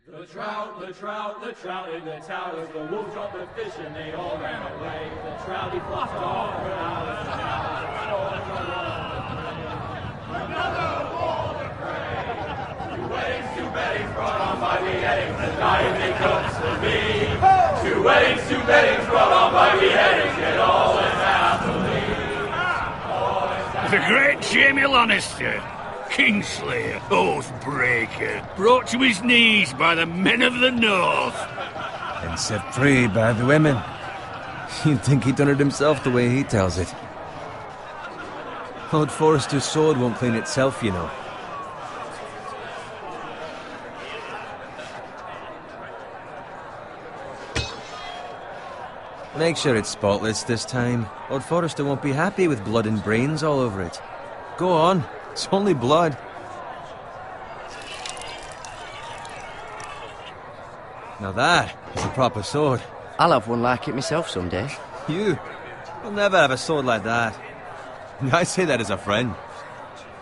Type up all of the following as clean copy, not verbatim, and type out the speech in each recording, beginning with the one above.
The trout in the towers, the wolves dropped the fish and they all ran away. The trout he flopped off for hours and hours. Another wall to pray. Two weddings brought on by beheadings, the dying they cooks for me. Two weddings brought on by beheadings, yet all is happily. The great Jamie Lannister, Kingslayer, Oathbreaker, brought to his knees by the men of the North. And set free by the women. You'd think he'd done it himself the way he tells it. Lord Forrester's sword won't clean itself, you know. Make sure it's spotless this time. Lord Forrester won't be happy with blood and brains all over it. Go on. It's only blood. Now that is a proper sword. I'll have one like it myself someday. You'll never have a sword like that. I say that as a friend.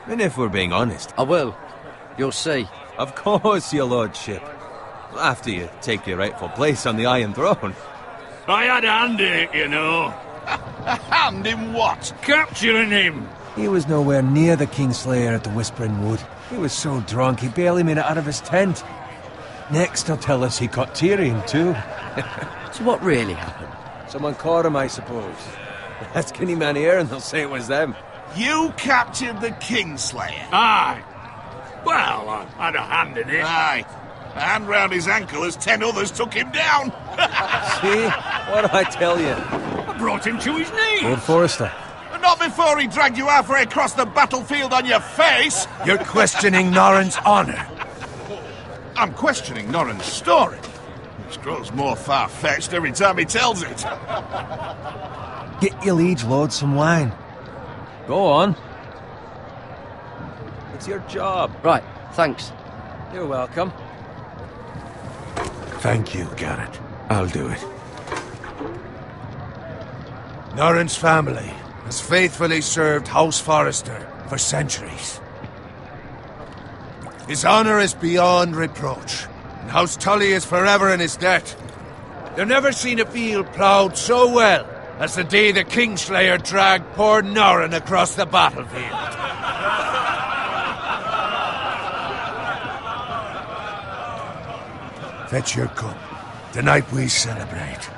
And if we're being honest. I will. You'll see. Of course, your lordship. After you take your rightful place on the Iron Throne. I had a hand in it, you know. A hand in what? Capturing him. He was nowhere near the Kingslayer at the Whispering Wood. He was so drunk he barely made it out of his tent. Next he'll tell us he caught Tyrion too. So what really happened? Someone caught him, I suppose. Ask any man here and they'll say it was them. You captured the Kingslayer? Aye. Well, I had a hand in it. Aye. A hand round his ankle as 10 others took him down. See? What did I tell you? I brought him to his knees. Lord Forrester. But not before he dragged you halfway across the battlefield on your face. You're questioning Norrin's honor. I'm questioning Norrin's story, which grows more far-fetched every time he tells it. Get your liege lord some wine. Go on. It's your job. Right, thanks. You're welcome. Thank you, Garrett. I'll do it. Norrin's family has faithfully served House Forrester for centuries. His honor is beyond reproach, and House Tully is forever in his debt. They've never seen a field ploughed so well as the day the Kingslayer dragged poor Norrin across the battlefield. Fetch your cup. Tonight we celebrate.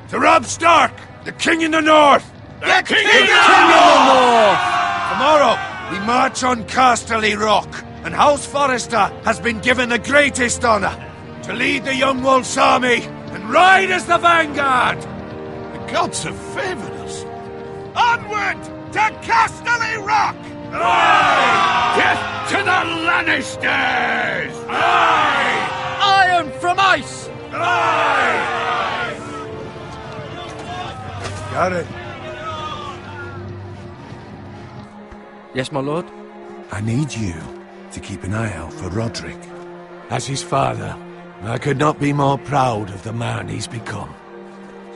To Robb Stark, the King in the North! The King in the North! Tomorrow, we march on Casterly Rock, and House Forrester has been given the greatest honor to lead the Young Wolf's army and ride as the vanguard! The gods have favored us. Onward to Casterly Rock! Aye! Death to the Lannisters! Aye! Iron from ice! Aye! Got it. Yes, my lord? I need you to keep an eye out for Roderick. As his father, I could not be more proud of the man he's become.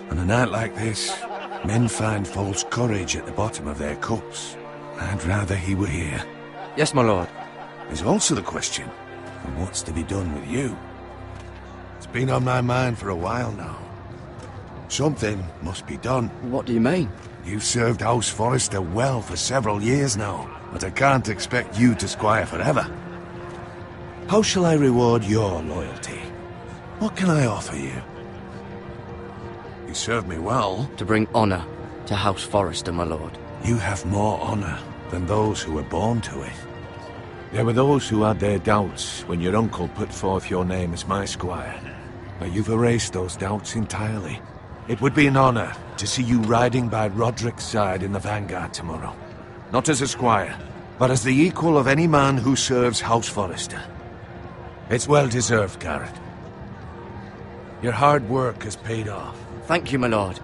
On a night like this, men find false courage at the bottom of their cups. I'd rather he were here. Yes, my lord. There's also the question of what's to be done with you. It's been on my mind for a while now. Something must be done. What do you mean? You've served House Forrester well for several years now, but I can't expect you to squire forever. How shall I reward your loyalty? What can I offer you? You served me well. To bring honor to House Forrester, my lord. You have more honor than those who were born to it. There were those who had their doubts when your uncle put forth your name as my squire. But you've erased those doubts entirely. It would be an honor to see you riding by Roderick's side in the vanguard tomorrow. Not as a squire, but as the equal of any man who serves House Forrester. It's well deserved, Garrett. Your hard work has paid off. Thank you, my lord.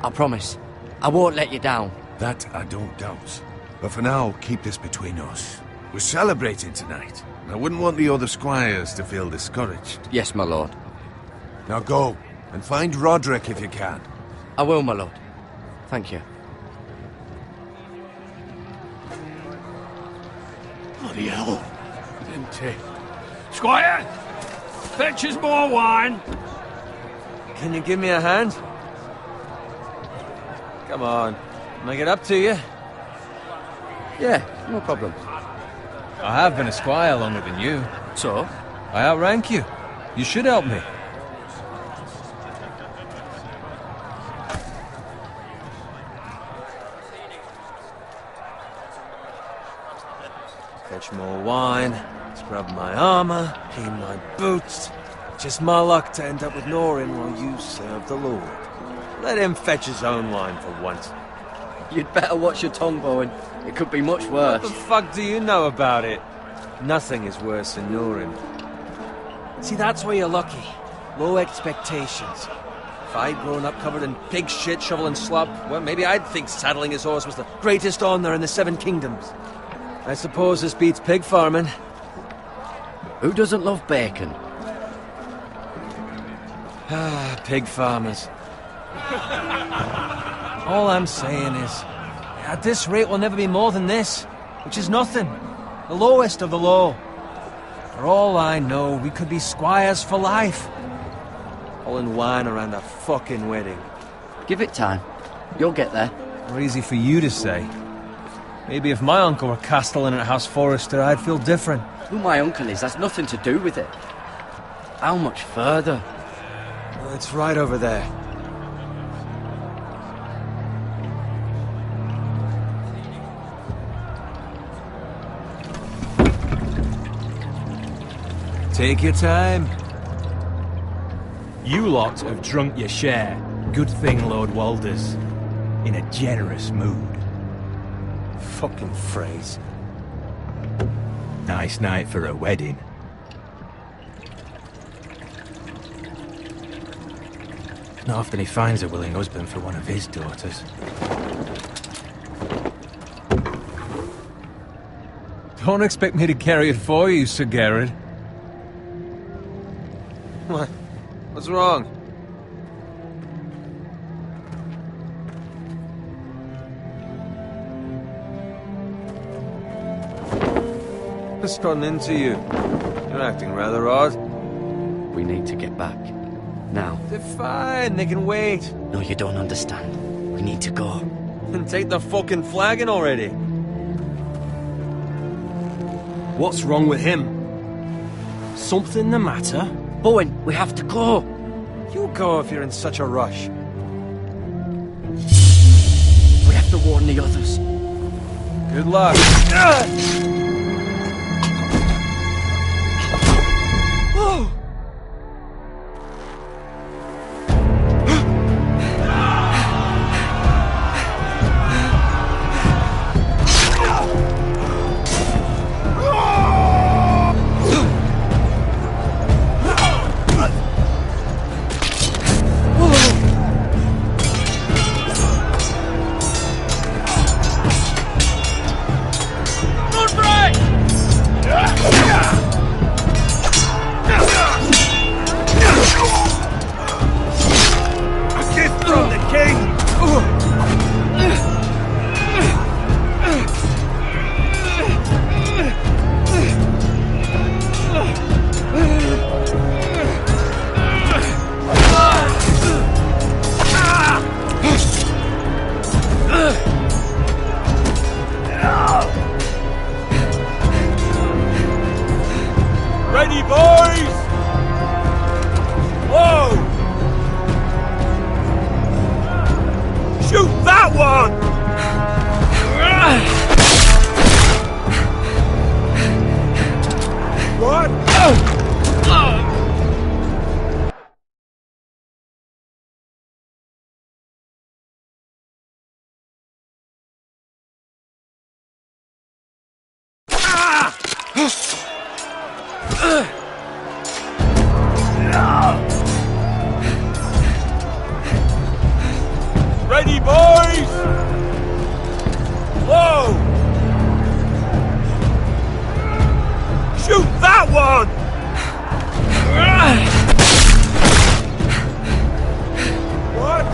I promise. I won't let you down. That I don't doubt. But for now, keep this between us. We're celebrating tonight. I wouldn't want the other squires to feel discouraged. Yes, my lord. Now go, and find Roderick if you can. I will, my lord. Thank you. Bloody hell. Empty. Squire! Fetch us more wine! Can you give me a hand? Come on. Make it up to you. Yeah, no problem. I have been a squire longer than you. So? I outrank you. You should help me. Fetch more wine, scrub my armor, clean my boots. Just my luck to end up with Norin while you serve the Lord. Let him fetch his own wine for once. You'd better watch your tongue, Bowen. It could be much worse. What the fuck do you know about it? Nothing is worse than Norin. See, that's where you're lucky. Low expectations. If I'd grown up covered in pig shit, shoveling slop, well, maybe I'd think saddling his horse was the greatest honor in the Seven Kingdoms. I suppose this beats pig farming. Who doesn't love bacon? Ah, pig farmers. All I'm saying is, at this rate we'll never be more than this, which is nothing. The lowest of the low. For all I know, we could be squires for life. Hauling wine around a fucking wedding. Give it time. You'll get there. More easy for you to say. Maybe if my uncle were castellan at House Forrester, I'd feel different. Who my uncle is, that's nothing to do with it. How much further? Well, it's right over there. Take your time. You lot have drunk your share. Good thing Lord Walder's in a generous mood. Fucking phrase. Nice night for a wedding. Not often he finds a willing husband for one of his daughters. Don't expect me to carry it for you, Sir Garrett. What? What's wrong? What's gotten into you? You're acting rather odd. We need to get back. Now. They're fine, they can wait. No, you don't understand. We need to go. Then take the fucking flagon already. What's wrong with him? Something the matter? Bowen, we have to go. You go if you're in such a rush. We have to warn the others. Good luck. Ready, boys? Whoa! Shoot that one! What? Ready, boys? Whoa! Shoot that one! What?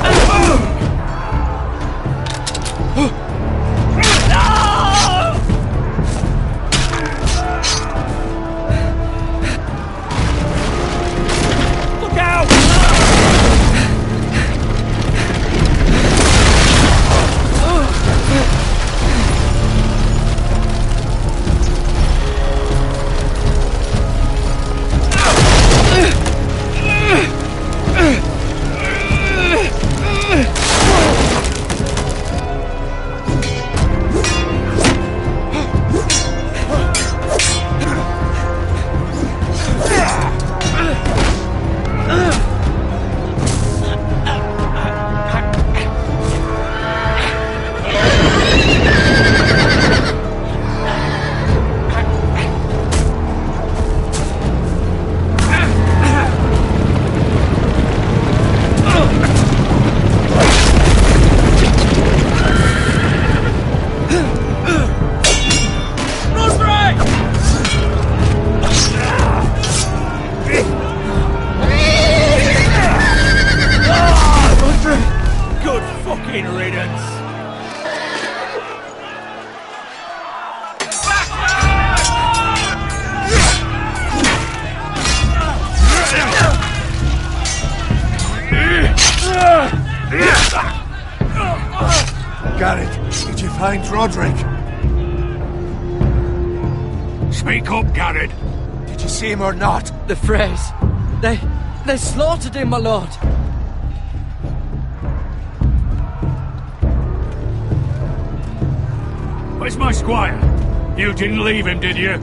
find Roderick? Speak up, Garrett. Did you see him or not? The Freys. They slaughtered him, my lord. Where's my squire? You didn't leave him, did you?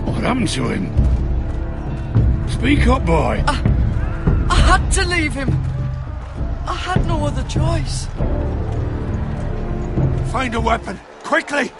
What happened to him? Speak up, boy. I had to leave him. I had no other choice. Find a weapon, quickly!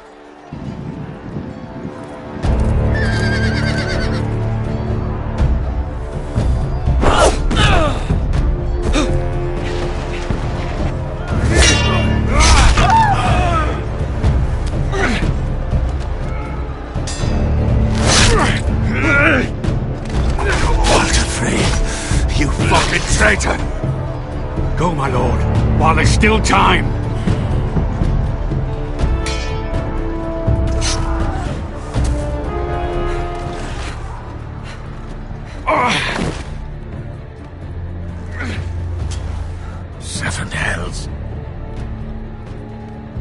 Traitor! Go, my lord, while there's still time. Seven hells.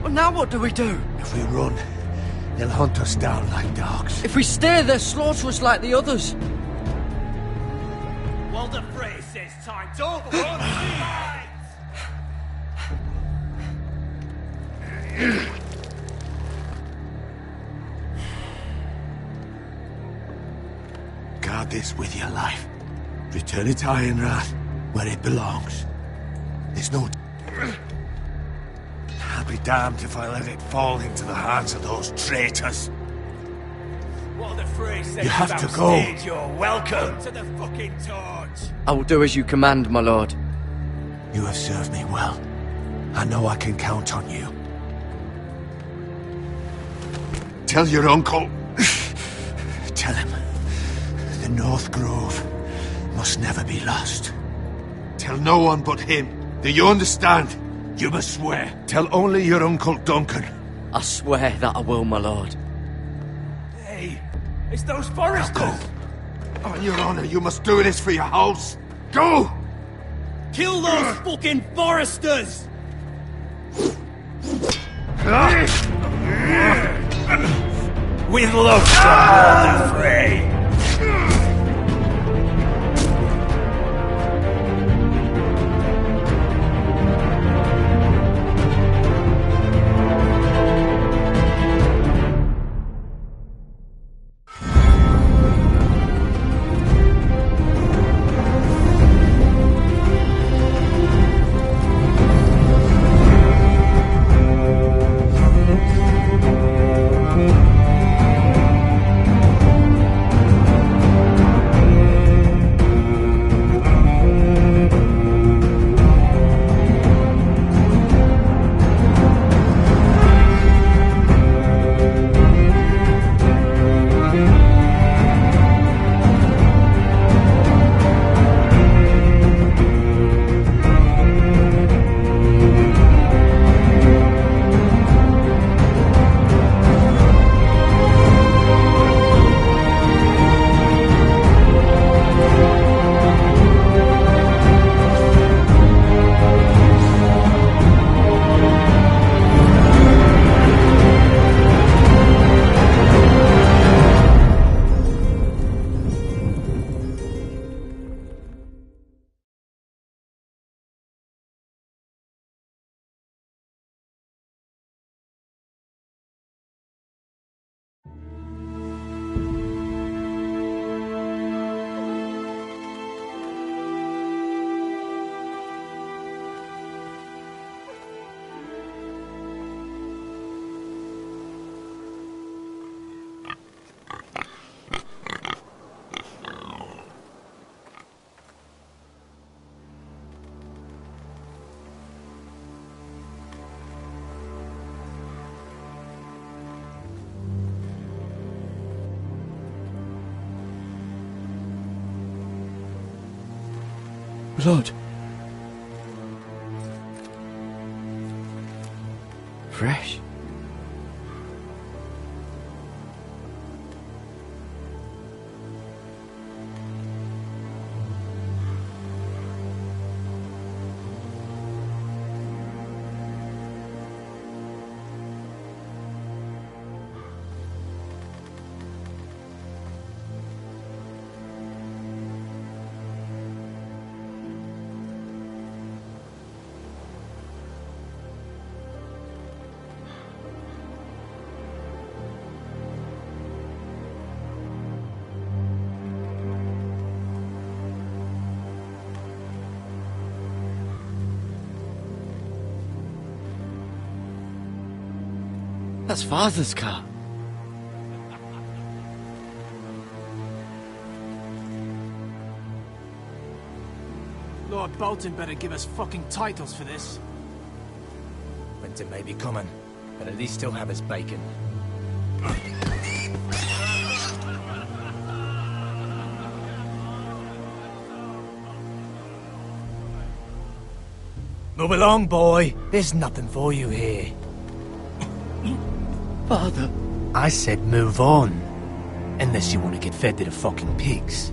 Well, now what do we do? If we run, they'll hunt us down like dogs. If we stay, they'll slaughter us like the others. Walder Frey says time's over. Run, fight! Guard this with your life. Return it to Ironrath, where it belongs. There's no... I'll be damned if I let it fall into the hands of those traitors. Walder Frey says You have to go. You're welcome to the fucking torch. I will do as you command, my lord. You have served me well. I know I can count on you. Tell your uncle... Tell him. The North Grove must never be lost. Tell no one but him. Do you understand? You must swear. Tell only your Uncle Duncan. I swear that I will, my lord. Hey, it's those foresters. Now go. On your honor, you must do this for your house. Go! Kill those fucking foresters! With love from Walder Frey. Lord. Fresh. That's Father's car. Lord Bolton better give us fucking titles for this. Winter may be coming, but at least he'll have his bacon. Move along, boy. There's nothing for you here. Father. I said move on. Unless you want to get fed to the fucking pigs.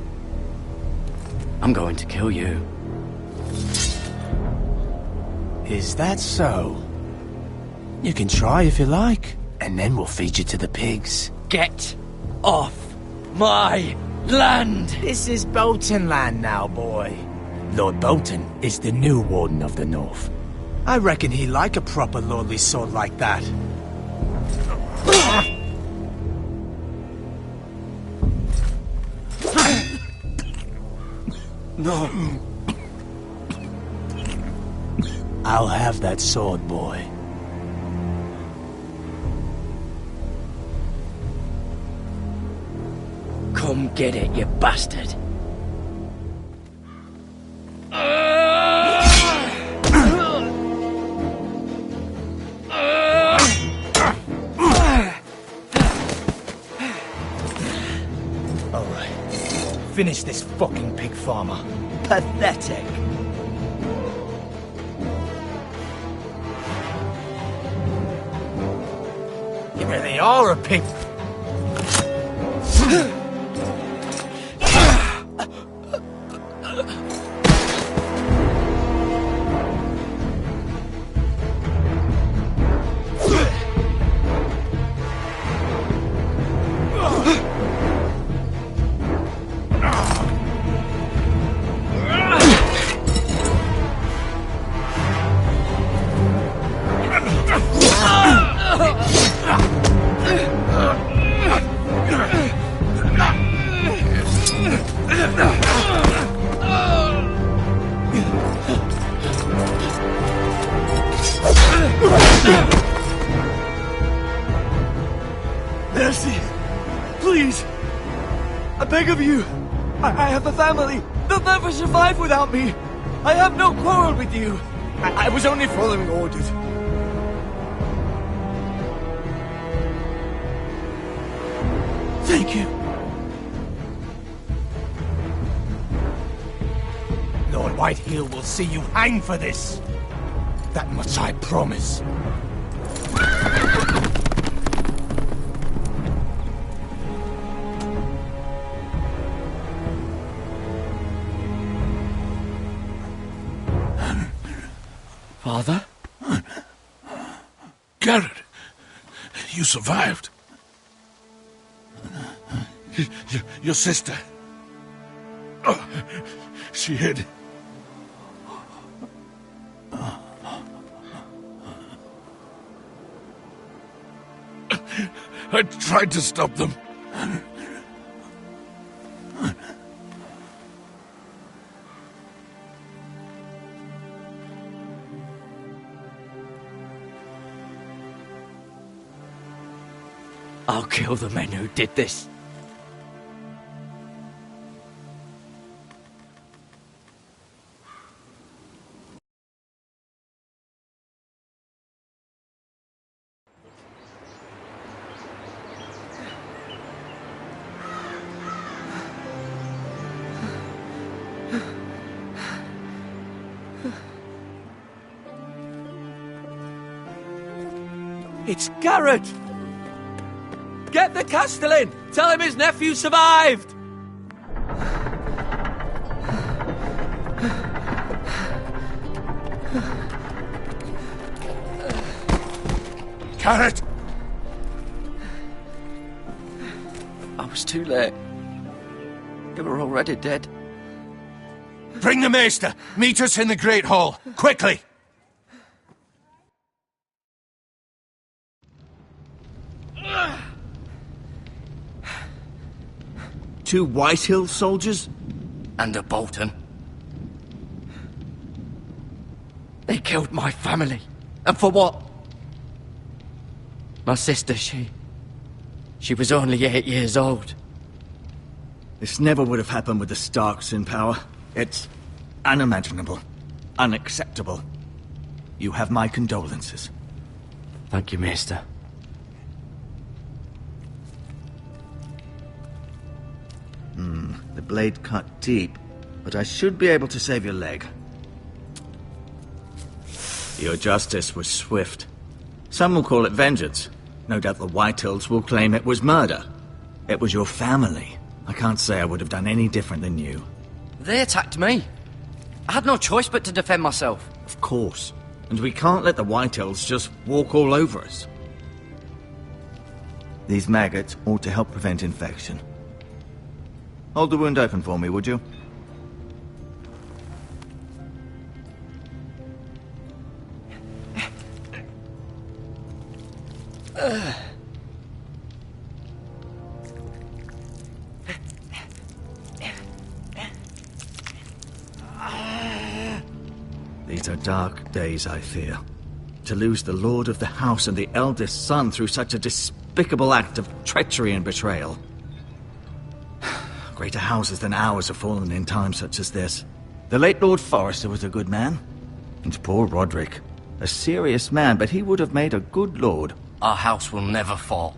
I'm going to kill you. Is that so? You can try if you like, and then we'll feed you to the pigs. Get off my land! This is Bolton land now, boy. Lord Bolton is the new Warden of the North. I reckon he'd like a proper lordly sword like that. No. I'll have that sword, boy. Come get it, you bastard. Alright. Finish this fucking pig farmer. Pathetic. You really are a pig. Mercy! Please! I beg of you! I have a family! They'll never survive without me! I have no quarrel with you! I was only following orders. Thank you. Lord Whitehill will see you hang for this. That much I promise. Father? Garrett, you survived. Your sister. Oh, she hid. I tried to stop them. I'll kill the men who did this. It's Garrett! Get the Castellan! Tell him his nephew survived! Garrett! I was too late. They were already dead. Bring the Maester! Meet us in the Great Hall! Quickly! Two Whitehill soldiers? And a Bolton. They killed my family. And for what? My sister, she was only 8 years old. This never would have happened with the Starks in power. It's unimaginable. Unacceptable. You have my condolences. Thank you, Maester. The blade cut deep, but I should be able to save your leg. Your justice was swift. Some will call it vengeance. No doubt the Whitehills will claim it was murder. It was your family. I can't say I would have done any different than you. They attacked me. I had no choice but to defend myself. Of course. And we can't let the Whitehills just walk all over us. These maggots ought to help prevent infection. Hold the wound open for me, would you? These are dark days, I fear. To lose the lord of the house and the eldest son through such a despicable act of treachery and betrayal. Greater houses than ours have fallen in times such as this. The late Lord Forrester was a good man. And poor Roderick. A serious man, but he would have made a good lord. Our house will never fall.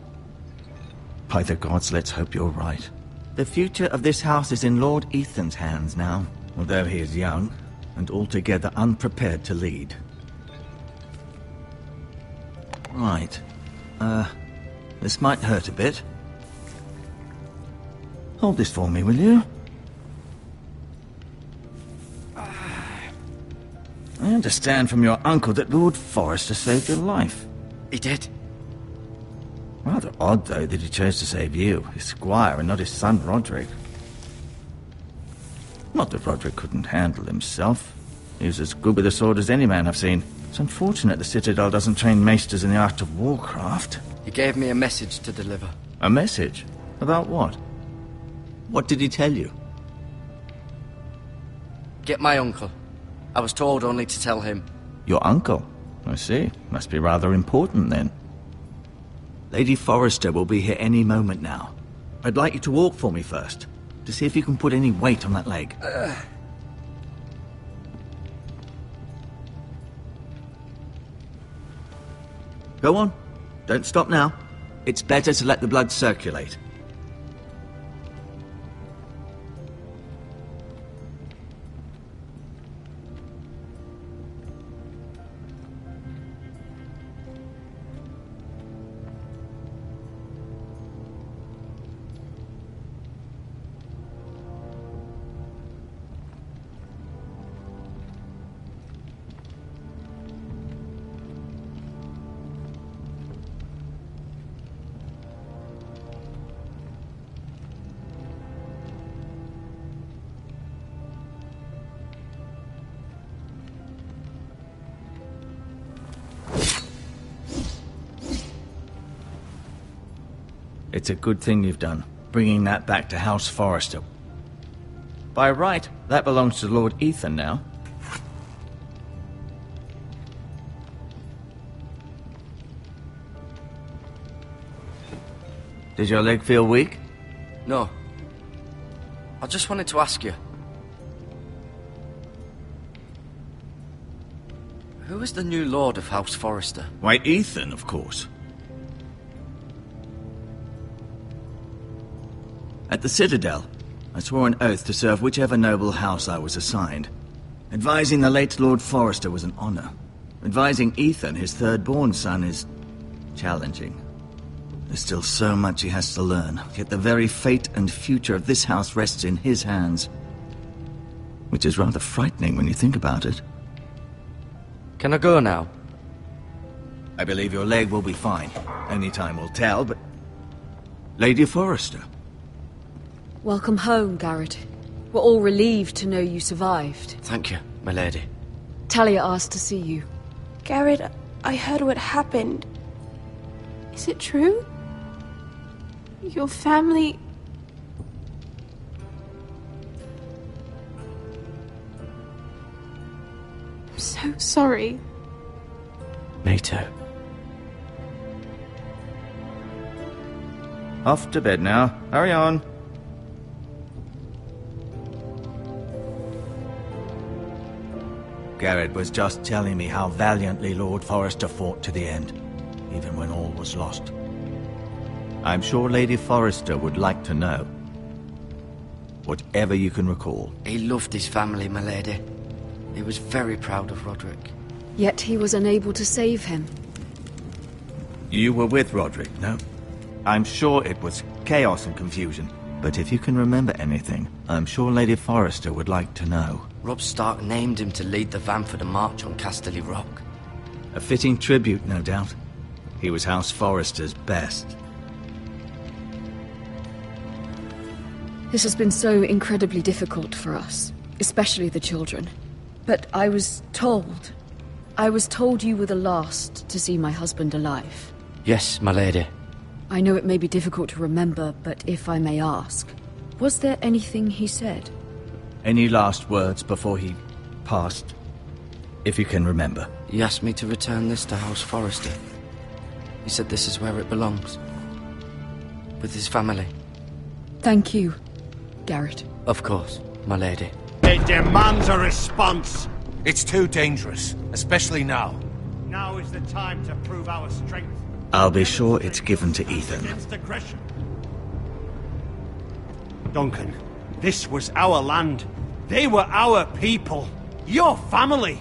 By the gods, let's hope you're right. The future of this house is in Lord Ethan's hands now, although he is young and altogether unprepared to lead. Right. This might hurt a bit. Hold this for me, will you? I understand from your uncle that Lord Forrester saved your life. He did. Rather odd, though, that he chose to save you, his squire, and not his son Roderick. Not that Roderick couldn't handle himself. He was as good with a sword as any man I've seen. It's unfortunate the Citadel doesn't train maesters in the art of warcraft. He gave me a message to deliver. A message? About what? What did he tell you? Get my uncle. I was told only to tell him. Your uncle? I see. Must be rather important, then. Lady Forrester will be here any moment now. I'd like you to walk for me first, to see if you can put any weight on that leg. Go on. Don't stop now. It's better to let the blood circulate. It's a good thing you've done, bringing that back to House Forrester. By right, that belongs to Lord Ethan now. Did your leg feel weak? No. I just wanted to ask you. Who is the new Lord of House Forrester? Why, Ethan, of course. At the Citadel, I swore an oath to serve whichever noble house I was assigned. Advising the late Lord Forrester was an honor. Advising Ethan, his third-born son, is challenging. There's still so much he has to learn, yet the very fate and future of this house rests in his hands. Which is rather frightening when you think about it. Can I go now? I believe your leg will be fine. Only time will tell, but... Lady Forrester. Welcome home, Garrett. We're all relieved to know you survived. Thank you, my lady. Talia asked to see you. Garrett, I heard what happened. Is it true? Your family... I'm so sorry. Me too. Off to bed now. Hurry on. Garrett was just telling me how valiantly Lord Forrester fought to the end, even when all was lost. I'm sure Lady Forrester would like to know. Whatever you can recall. He loved his family, my lady. He was very proud of Roderick. Yet he was unable to save him. You were with Roderick, no? I'm sure it was chaos and confusion. But if you can remember anything, I'm sure Lady Forrester would like to know. Robb Stark named him to lead the van for the march on Casterly Rock. A fitting tribute, no doubt. He was House Forrester's best. This has been so incredibly difficult for us, especially the children. But I was told you were the last to see my husband alive. Yes, my lady. I know it may be difficult to remember, but if I may ask, was there anything he said? Any last words before he passed? If you can remember. He asked me to return this to House Forrester. He said this is where it belongs. With his family. Thank you, Garrett. Of course, my lady. It demands a response. It's too dangerous, especially now. Now is the time to prove our strength. I'll be sure it's given to Ethan. Against aggression. Duncan, this was our land. They were our people. Your family.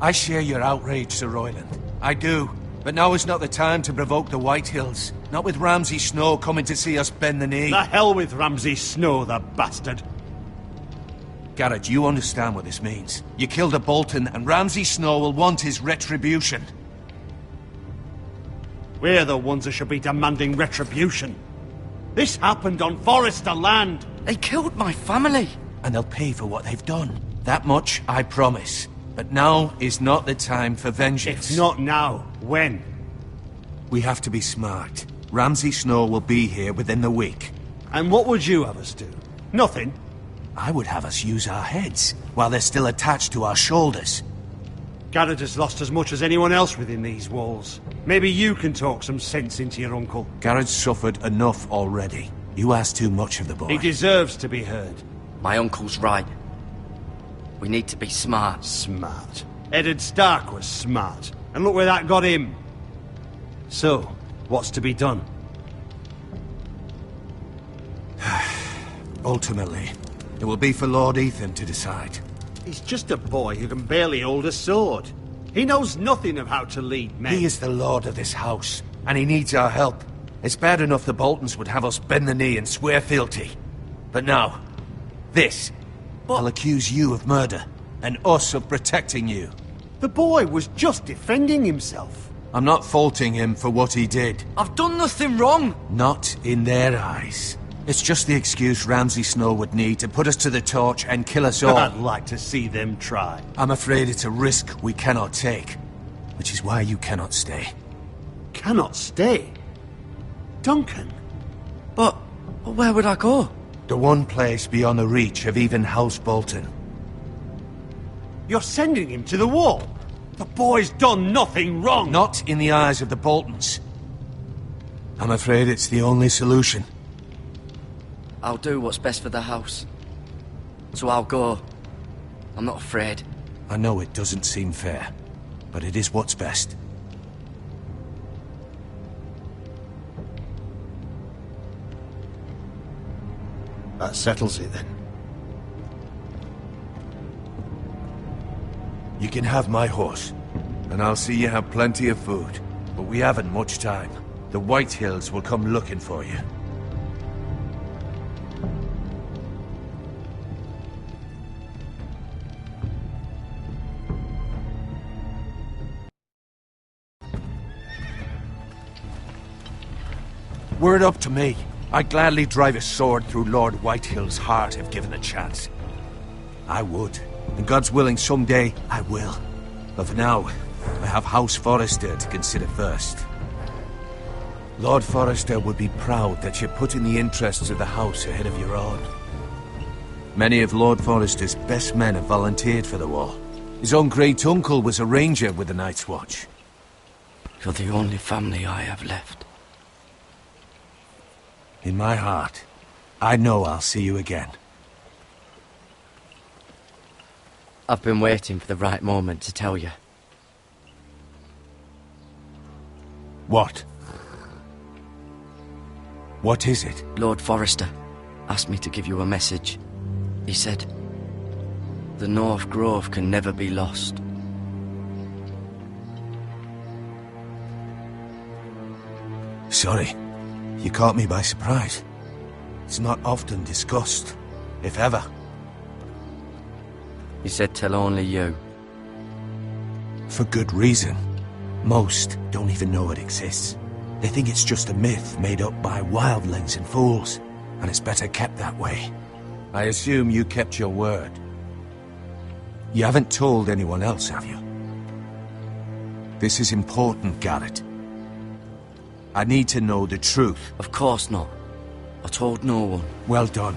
I share your outrage, Sir Royland. I do. But now is not the time to provoke the Whitehills. Not with Ramsay Snow coming to see us bend the knee. The hell with Ramsay Snow, the bastard. Garrett, you understand what this means. You killed a Bolton, and Ramsay Snow will want his retribution. We're the ones that should be demanding retribution. This happened on Forrester land. They killed my family. And they'll pay for what they've done. That much, I promise. But now is not the time for vengeance. If not now, when? We have to be smart. Ramsay Snow will be here within the week. And what would you have us do? Nothing? I would have us use our heads, while they're still attached to our shoulders. Garrett has lost as much as anyone else within these walls. Maybe you can talk some sense into your uncle. Garrett's suffered enough already. You ask too much of the boy. He deserves to be heard. My uncle's right. We need to be smart. Smart. Eddard Stark was smart. And look where that got him. So, what's to be done? Ultimately, it will be for Lord Ethan to decide. He's just a boy who can barely hold a sword. He knows nothing of how to lead men. He is the lord of this house, and he needs our help. It's bad enough the Boltons would have us bend the knee and swear fealty. But now, this. I'll accuse you of murder, and us of protecting you. The boy was just defending himself. I'm not faulting him for what he did. I've done nothing wrong. Not in their eyes. It's just the excuse Ramsay Snow would need to put us to the torch and kill us all. I'd like to see them try. I'm afraid it's a risk we cannot take, which is why you cannot stay. Cannot stay? Duncan? But where would I go? The one place beyond the reach of even House Bolton. You're sending him to the wall? The boy's done nothing wrong! Not in the eyes of the Boltons. I'm afraid it's the only solution. I'll do what's best for the house. So I'll go. I'm not afraid. I know it doesn't seem fair, but it is what's best. That settles it then. You can have my horse, and I'll see you have plenty of food. But we haven't much time. The Whitehills will come looking for you. Were it up to me, I'd gladly drive a sword through Lord Whitehill's heart if given a chance. I would. And God's willing, someday I will. But for now, I have House Forrester to consider first. Lord Forrester would be proud that you're putting the interests of the house ahead of your own. Many of Lord Forrester's best men have volunteered for the war. His own great-uncle was a ranger with the Night's Watch. You're the only family I have left. In my heart, I know I'll see you again. I've been waiting for the right moment to tell you. What? What is it? Lord Forrester asked me to give you a message. He said, the North Grove can never be lost. Sorry, you caught me by surprise. It's not often discussed, if ever. He said tell only you. For good reason. Most don't even know it exists. They think it's just a myth made up by wildlings and fools, and it's better kept that way. I assume you kept your word. You haven't told anyone else, have you? This is important, Garrett. I need to know the truth. Of course not. I told no one. Well done.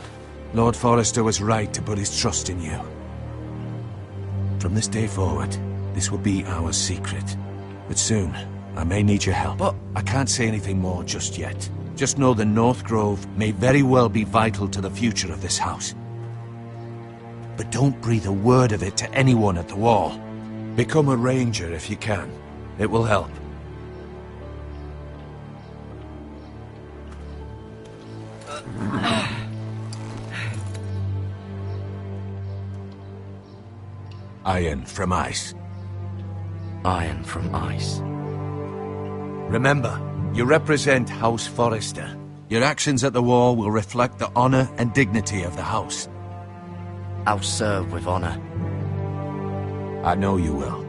Lord Forrester was right to put his trust in you. From this day forward, this will be our secret. But soon, I may need your help. But I can't say anything more just yet. Just know the North Grove may very well be vital to the future of this house. But don't breathe a word of it to anyone at the Wall. Become a ranger if you can. It will help. Iron from ice. Iron from ice. Remember, you represent House Forrester. Your actions at the Wall will reflect the honor and dignity of the house. I'll serve with honor. I know you will.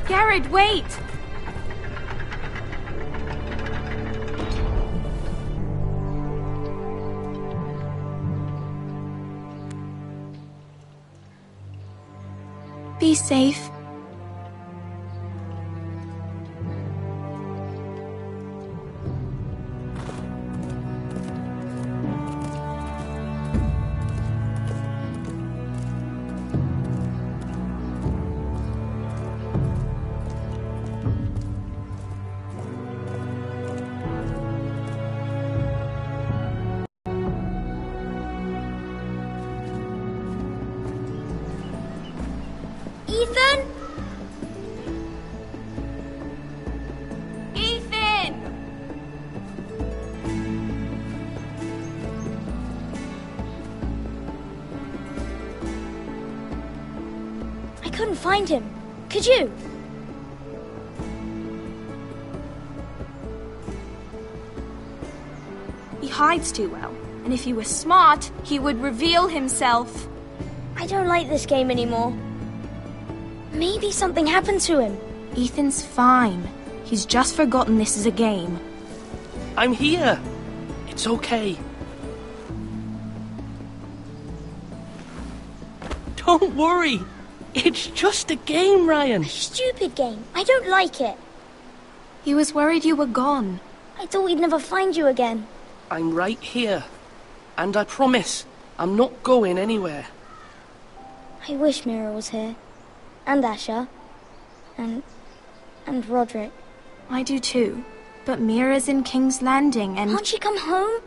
Garrett, wait! Be safe. Ethan? Ethan! I couldn't find him. Could you? He hides too well, and if he were smart, he would reveal himself. I don't like this game anymore. Maybe something happened to him. Ethan's fine. He's just forgotten this is a game. I'm here. It's okay. Don't worry. It's just a game, Ryan. A stupid game. I don't like it. He was worried you were gone. I thought we'd never find you again. I'm right here. And I promise, I'm not going anywhere. I wish Mira was here. And Asher. And Roderick. I do too. But Mira's in King's Landing and... Can't she come home?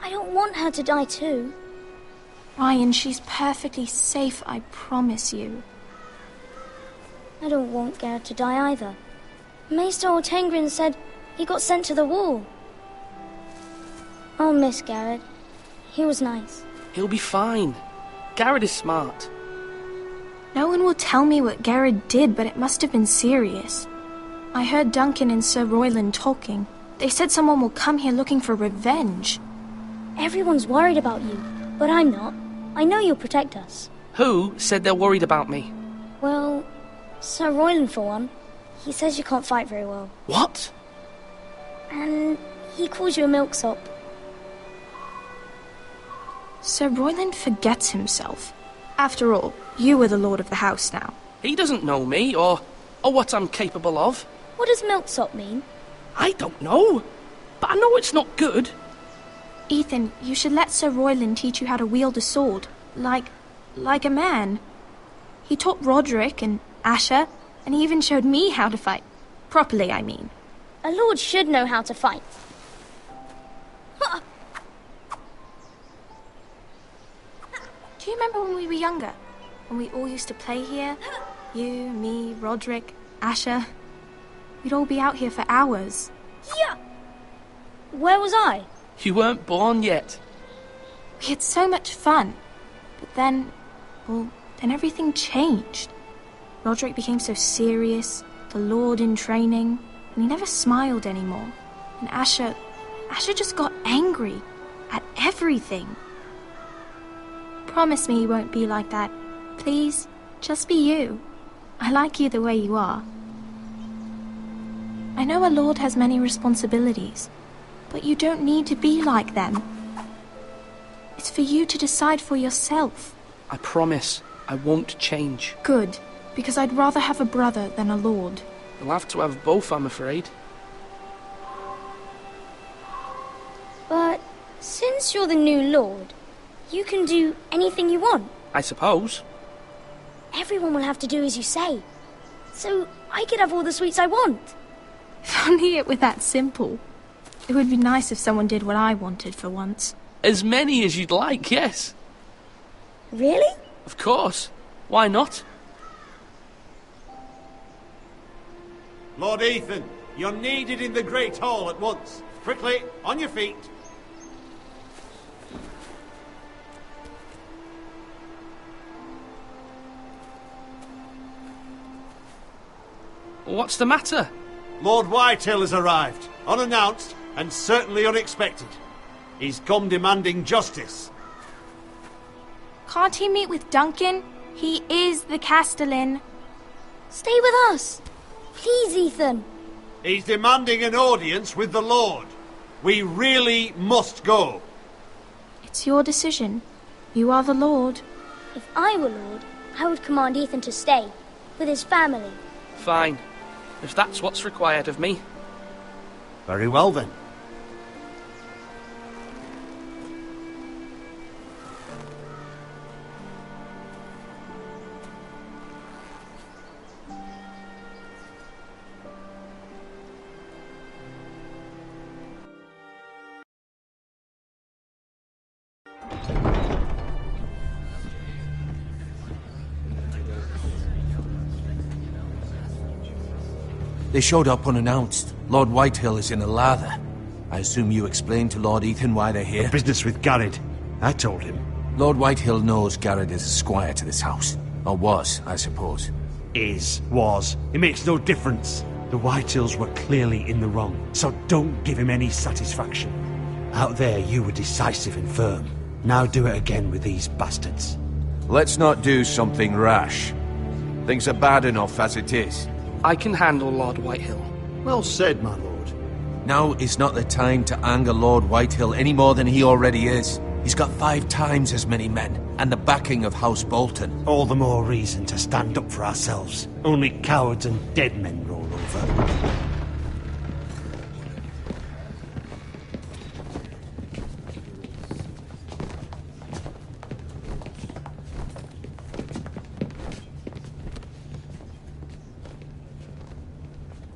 I don't want her to die too. Ryan, she's perfectly safe, I promise you. I don't want Garrett to die either. Maester Ortengrin said he got sent to the Wall. I'll miss Garrett. He was nice. He'll be fine. Garrett is smart. No one will tell me what Garrett did, but it must have been serious. I heard Duncan and Sir Royland talking. They said someone will come here looking for revenge. Everyone's worried about you, but I'm not. I know you'll protect us. Who said they're worried about me? Well, Sir Royland for one. He says you can't fight very well. What? And he calls you a milksop. Sir Royland forgets himself. After all, you are the lord of the house now. He doesn't know me, or what I'm capable of. What does milksop mean? I don't know. but I know it's not good. Ethan, you should let Sir Royland teach you how to wield a sword. Like a man. He taught Roderick and Asher, and he even showed me how to fight. Properly, I mean. A lord should know how to fight. Do you remember when we were younger? When we all used to play here? You, me, Roderick, Asher. We'd all be out here for hours. Yeah! Where was I? You weren't born yet. We had so much fun. But then everything changed. Roderick became so serious, the Lord in training, and he never smiled anymore. And Asher just got angry at everything. Promise me you won't be like that. Please, just be you. I like you the way you are. I know a lord has many responsibilities, but you don't need to be like them. It's for you to decide for yourself. I promise I won't change. Good, because I'd rather have a brother than a lord. You'll have to have both, I'm afraid. But since you're the new lord, you can do anything you want. I suppose. Everyone will have to do as you say. So I could have all the sweets I want. If only it were that simple. It would be nice if someone did what I wanted for once. As many as you'd like, yes. Really? Of course. Why not? Lord Ethan, you're needed in the Great Hall at once. Quickly, on your feet. What's the matter? Lord Whitehill has arrived, unannounced and certainly unexpected. He's come demanding justice. Can't he meet with Duncan? He is the Castellan. Stay with us. Please, Ethan. He's demanding an audience with the Lord. We really must go. It's your decision. You are the Lord. If I were Lord, I would command Ethan to stay, with his family. Fine. If that's what's required of me. Very well, then. They showed up unannounced. Lord Whitehill is in a lather. I assume you explained to Lord Ethan why they're here? The business with Garrett. I told him. Lord Whitehill knows Garrett is a squire to this house. Or was, I suppose. Was. It makes no difference. The Whitehills were clearly in the wrong, so don't give him any satisfaction. Out there, you were decisive and firm. Now do it again with these bastards. Let's not do something rash. Things are bad enough as it is. I can handle Lord Whitehill. Well said, my lord. Now is not the time to anger Lord Whitehill any more than he already is. He's got 5 times as many men, and the backing of House Bolton. All the more reason to stand up for ourselves. Only cowards and dead men roll over.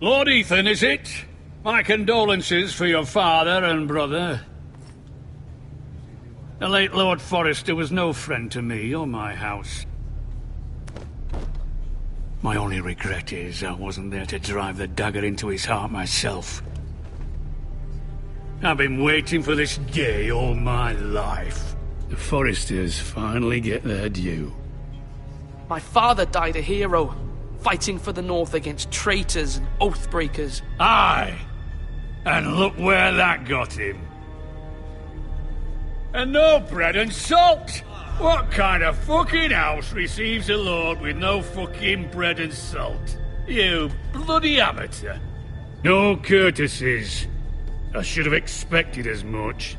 Lord Ethan, is it? My condolences for your father and brother. The late Lord Forrester was no friend to me or my house. My only regret is I wasn't there to drive the dagger into his heart myself. I've been waiting for this day all my life. The Forresters finally get their due. My father died a hero, fighting for the North against traitors and oathbreakers. Aye! And look where that got him. And no bread and salt! What kind of fucking house receives a lord with no fucking bread and salt? You bloody amateur. No courtesies. I should have expected as much.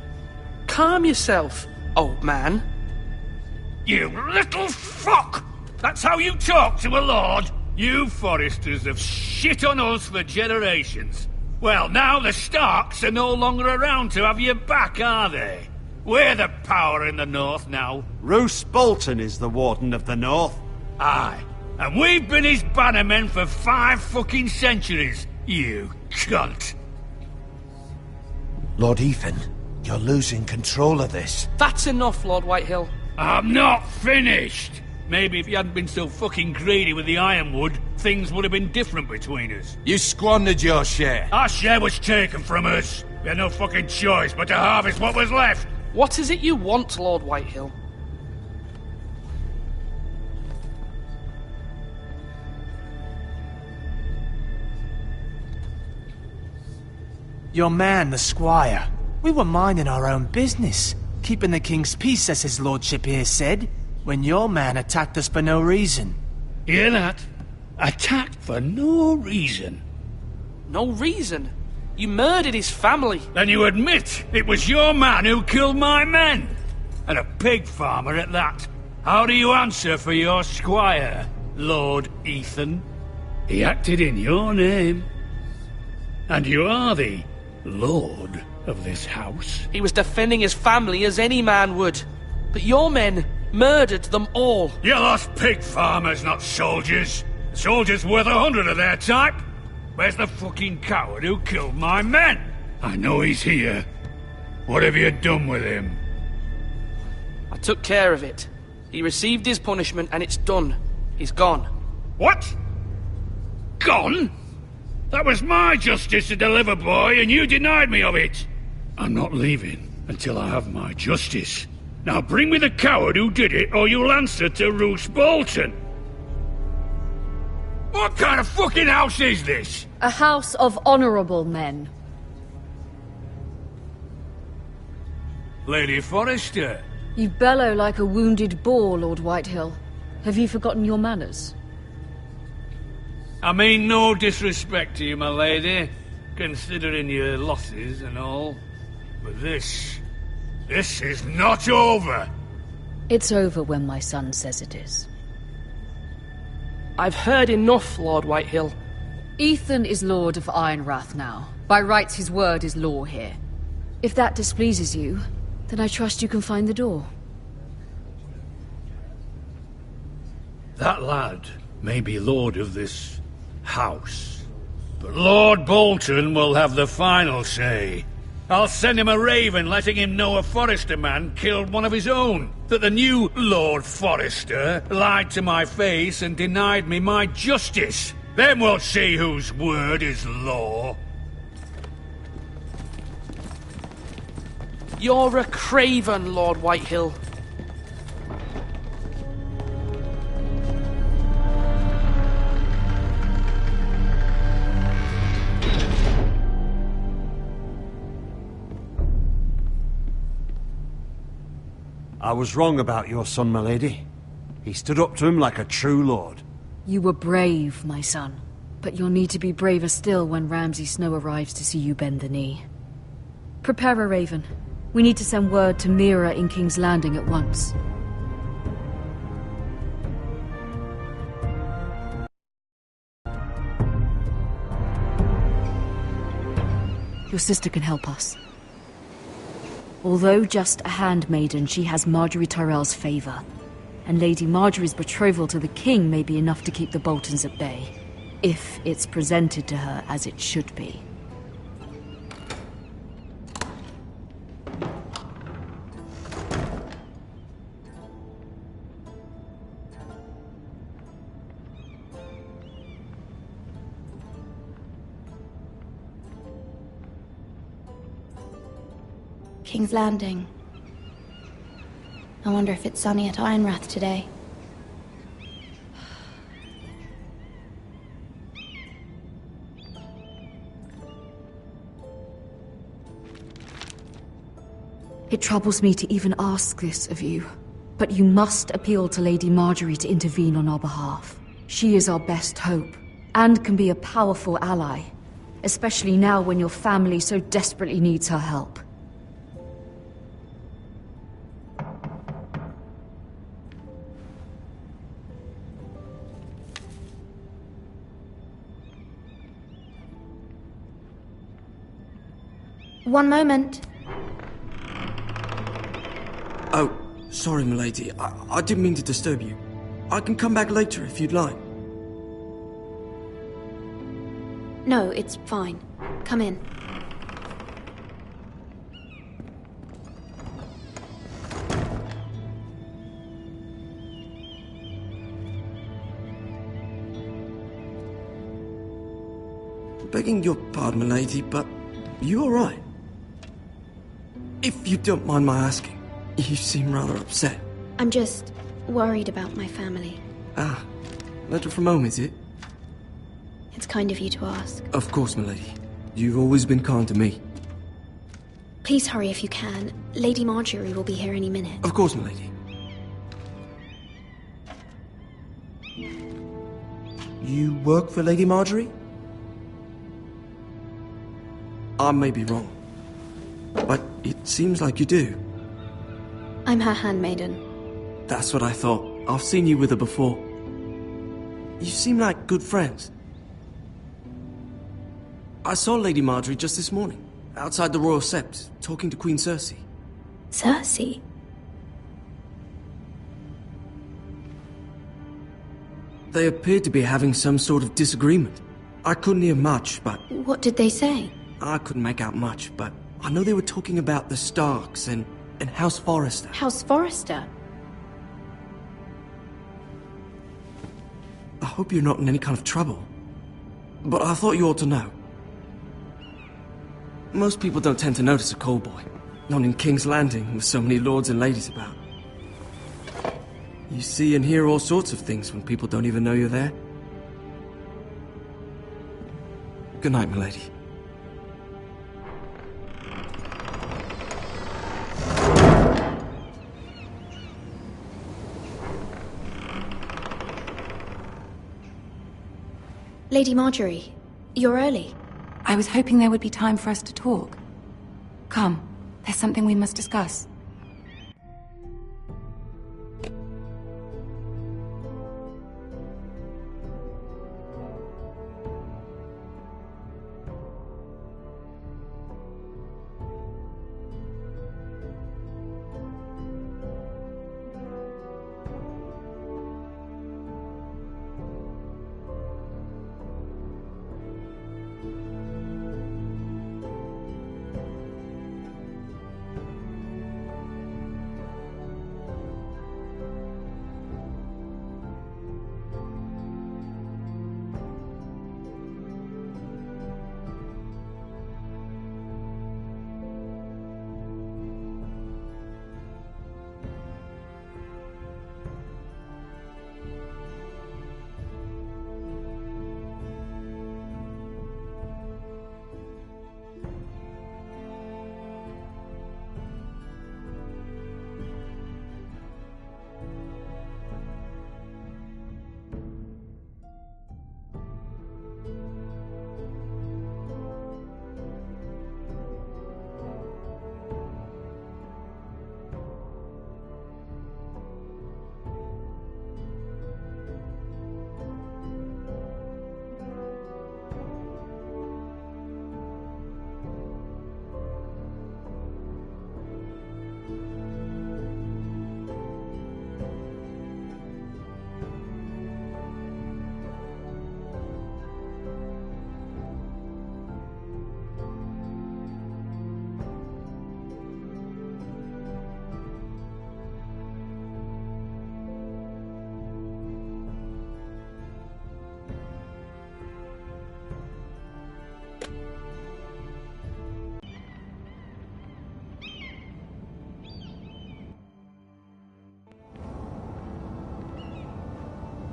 Calm yourself, old man. You little fuck! That's how you talk to a lord? You Forresters have shit on us for generations. Well, now the Starks are no longer around to have your back, are they? We're the power in the north now. Roose Bolton is the Warden of the North. Aye. And we've been his bannermen for 5 fucking centuries, you cunt. Lord Ethan, you're losing control of this. That's enough, Lord Whitehill. I'm not finished. Maybe if you hadn't been so fucking greedy with the ironwood, things would have been different between us. You squandered your share. Our share was taken from us. We had no fucking choice but to harvest what was left. What is it you want, Lord Whitehill? Your man, the squire. We were minding our own business, keeping the king's peace, as his lordship here said, when your man attacked us for no reason. Hear that? Attacked for no reason. No reason? You murdered his family. Then you admit it was your man who killed my men. And a pig farmer at that. How do you answer for your squire, Lord Ethan? He acted in your name. And you are the lord of this house. He was defending his family as any man would. But your men murdered them all. You lost pig farmers, not soldiers. Soldiers worth 100 of their type. Where's the fucking coward who killed my men? I know he's here. What have you done with him? I took care of it. He received his punishment and it's done. He's gone. What? Gone? That was my justice to deliver, boy, and you denied me of it. I'm not leaving until I have my justice. Now bring me the coward who did it, or you'll answer to Roose Bolton. What kind of fucking house is this? A house of honorable men. Lady Forrester. You bellow like a wounded boar, Lord Whitehill. Have you forgotten your manners? I mean no disrespect to you, my lady, considering your losses and all. But this is not over. It's over when my son says it is. I've heard enough, Lord Whitehill. Ethan is Lord of Ironrath now. By rights, his word is law here. If that displeases you, then I trust you can find the door. That lad may be lord of this house, but Lord Bolton will have the final say. I'll send him a raven letting him know a Forrester man killed one of his own, that the new Lord Forrester lied to my face and denied me my justice. Then we'll see whose word is law. You're a craven, Lord Whitehill. I was wrong about your son, my lady. He stood up to him like a true lord. You were brave, my son. But you'll need to be braver still when Ramsay Snow arrives to see you bend the knee. Prepare a raven. We need to send word to Mira in King's Landing at once. Your sister can help us. Although just a handmaiden, she has Marjorie Tyrell's favor. And Lady Marjorie's betrothal to the king may be enough to keep the Boltons at bay. If it's presented to her as it should be. King's Landing. I wonder if it's sunny at Ironrath today. It troubles me to even ask this of you, but you must appeal to Lady Marjorie to intervene on our behalf. She is our best hope, and can be a powerful ally, especially now when your family so desperately needs her help. One moment. Oh, sorry, milady. I didn't mean to disturb you. I can come back later if you'd like. No, it's fine. Come in. Begging your pardon, milady, but you alright? If you don't mind my asking, you seem rather upset. I'm just worried about my family. Ah, letter from home, is it? It's kind of you to ask. Of course, milady. You've always been kind to me. Please hurry if you can. Lady Marjorie will be here any minute. Of course, milady. You work for Lady Marjorie? I may be wrong, but it seems like you do. I'm her handmaiden. That's what I thought. I've seen you with her before. You seem like good friends. I saw Lady Marjorie just this morning, outside the Royal Sept, talking to Queen Cersei. Cersei? They appeared to be having some sort of disagreement. I couldn't hear much, but... What did they say? I couldn't make out much, but I know they were talking about the Starks and House Forrester. House Forrester? I hope you're not in any kind of trouble, but I thought you ought to know. Most people don't tend to notice a call boy, not in King's Landing with so many lords and ladies about. You see and hear all sorts of things when people don't even know you're there. Good night, milady. Lady Marjorie, you're early. I was hoping there would be time for us to talk. Come, there's something we must discuss.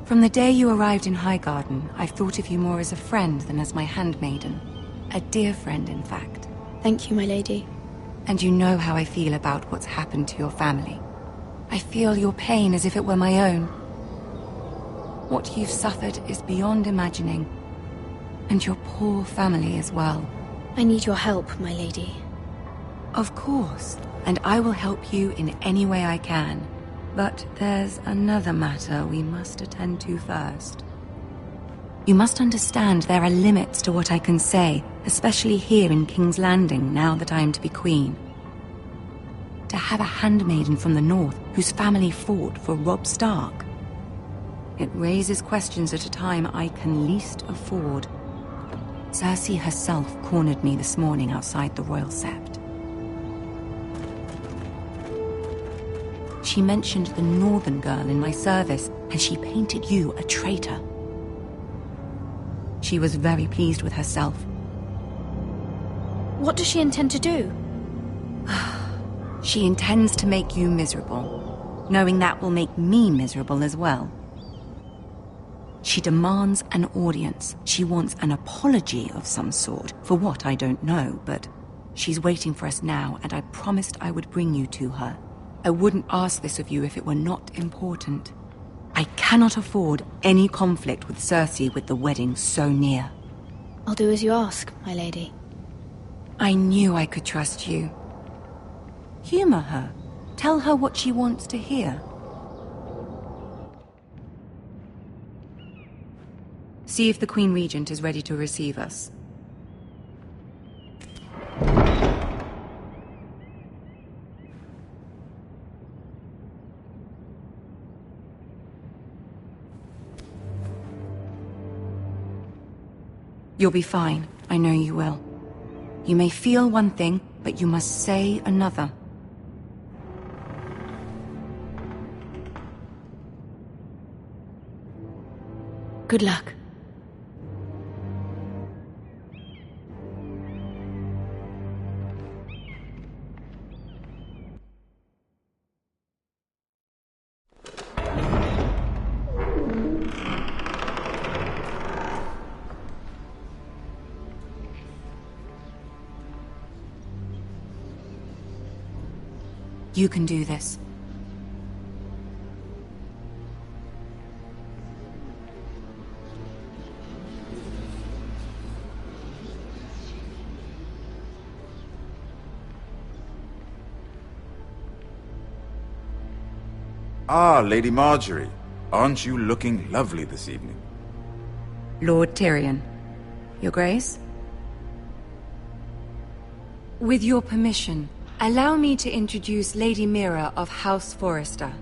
From the day you arrived in Highgarden, I've thought of you more as a friend than as my handmaiden. A dear friend, in fact. Thank you, my lady. And you know how I feel about what's happened to your family. I feel your pain as if it were my own. What you've suffered is beyond imagining. And your poor family as well. I need your help, my lady. Of course, and I will help you in any way I can. But there's another matter we must attend to first. You must understand there are limits to what I can say, especially here in King's Landing, now that I am to be queen. To have a handmaiden from the north whose family fought for Robb Stark. It raises questions at a time I can least afford. Cersei herself cornered me this morning outside the Royal Sept. She mentioned the northern girl in my service, and she painted you a traitor. She was very pleased with herself. What does she intend to do? She intends to make you miserable, knowing that will make me miserable as well. She demands an audience. She wants an apology of some sort, for what I don't know, but she's waiting for us now, and I promised I would bring you to her. I wouldn't ask this of you if it were not important. I cannot afford any conflict with Cersei with the wedding so near. I'll do as you ask, my lady. I knew I could trust you. Humor her. Tell her what she wants to hear. See if the Queen Regent is ready to receive us. You'll be fine. I know you will. You may feel one thing, but you must say another. Good luck. You can do this. Ah, Lady Marjorie. Aren't you looking lovely this evening? Lord Tyrion. Your Grace? With your permission, allow me to introduce Lady Mira of House Forrester.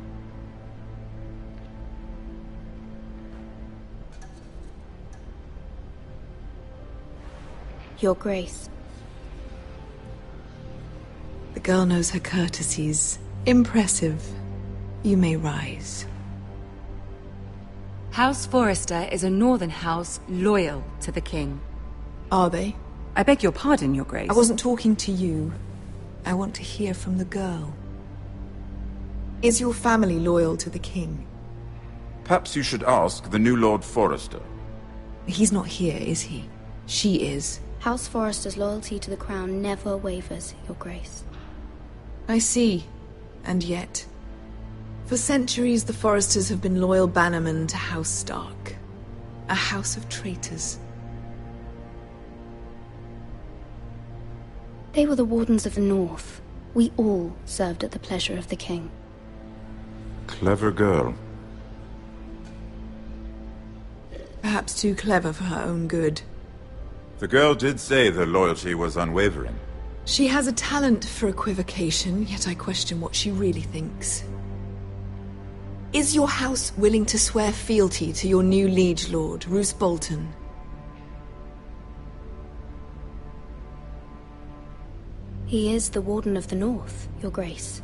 Your Grace. The girl knows her courtesies. Impressive. You may rise. House Forrester is a northern house loyal to the king. Are they? I beg your pardon, Your Grace. I wasn't talking to you. I want to hear from the girl. Is your family loyal to the king? Perhaps you should ask the new Lord Forrester. He's not here, is he? She is. House Forrester's loyalty to the crown never wavers, Your Grace. I see. And yet... For centuries, the Forresters have been loyal bannermen to House Stark. A house of traitors. They were the Wardens of the North. We all served at the pleasure of the king. Clever girl. Perhaps too clever for her own good. The girl did say their loyalty was unwavering. She has a talent for equivocation, yet I question what she really thinks. Is your house willing to swear fealty to your new liege lord, Roose Bolton? He is the Warden of the North, Your Grace.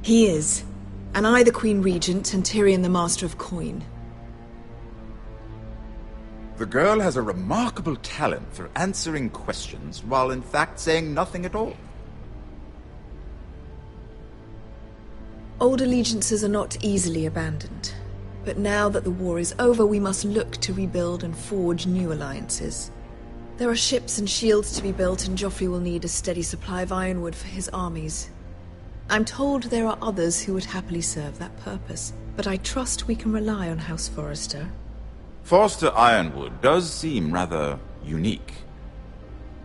He is. And I the Queen Regent, and Tyrion the Master of Coin. The girl has a remarkable talent for answering questions, while in fact saying nothing at all. Old allegiances are not easily abandoned. But now that the war is over, we must look to rebuild and forge new alliances. There are ships and shields to be built, and Joffrey will need a steady supply of ironwood for his armies. I'm told there are others who would happily serve that purpose, but I trust we can rely on House Forrester. Forster Ironwood does seem rather unique.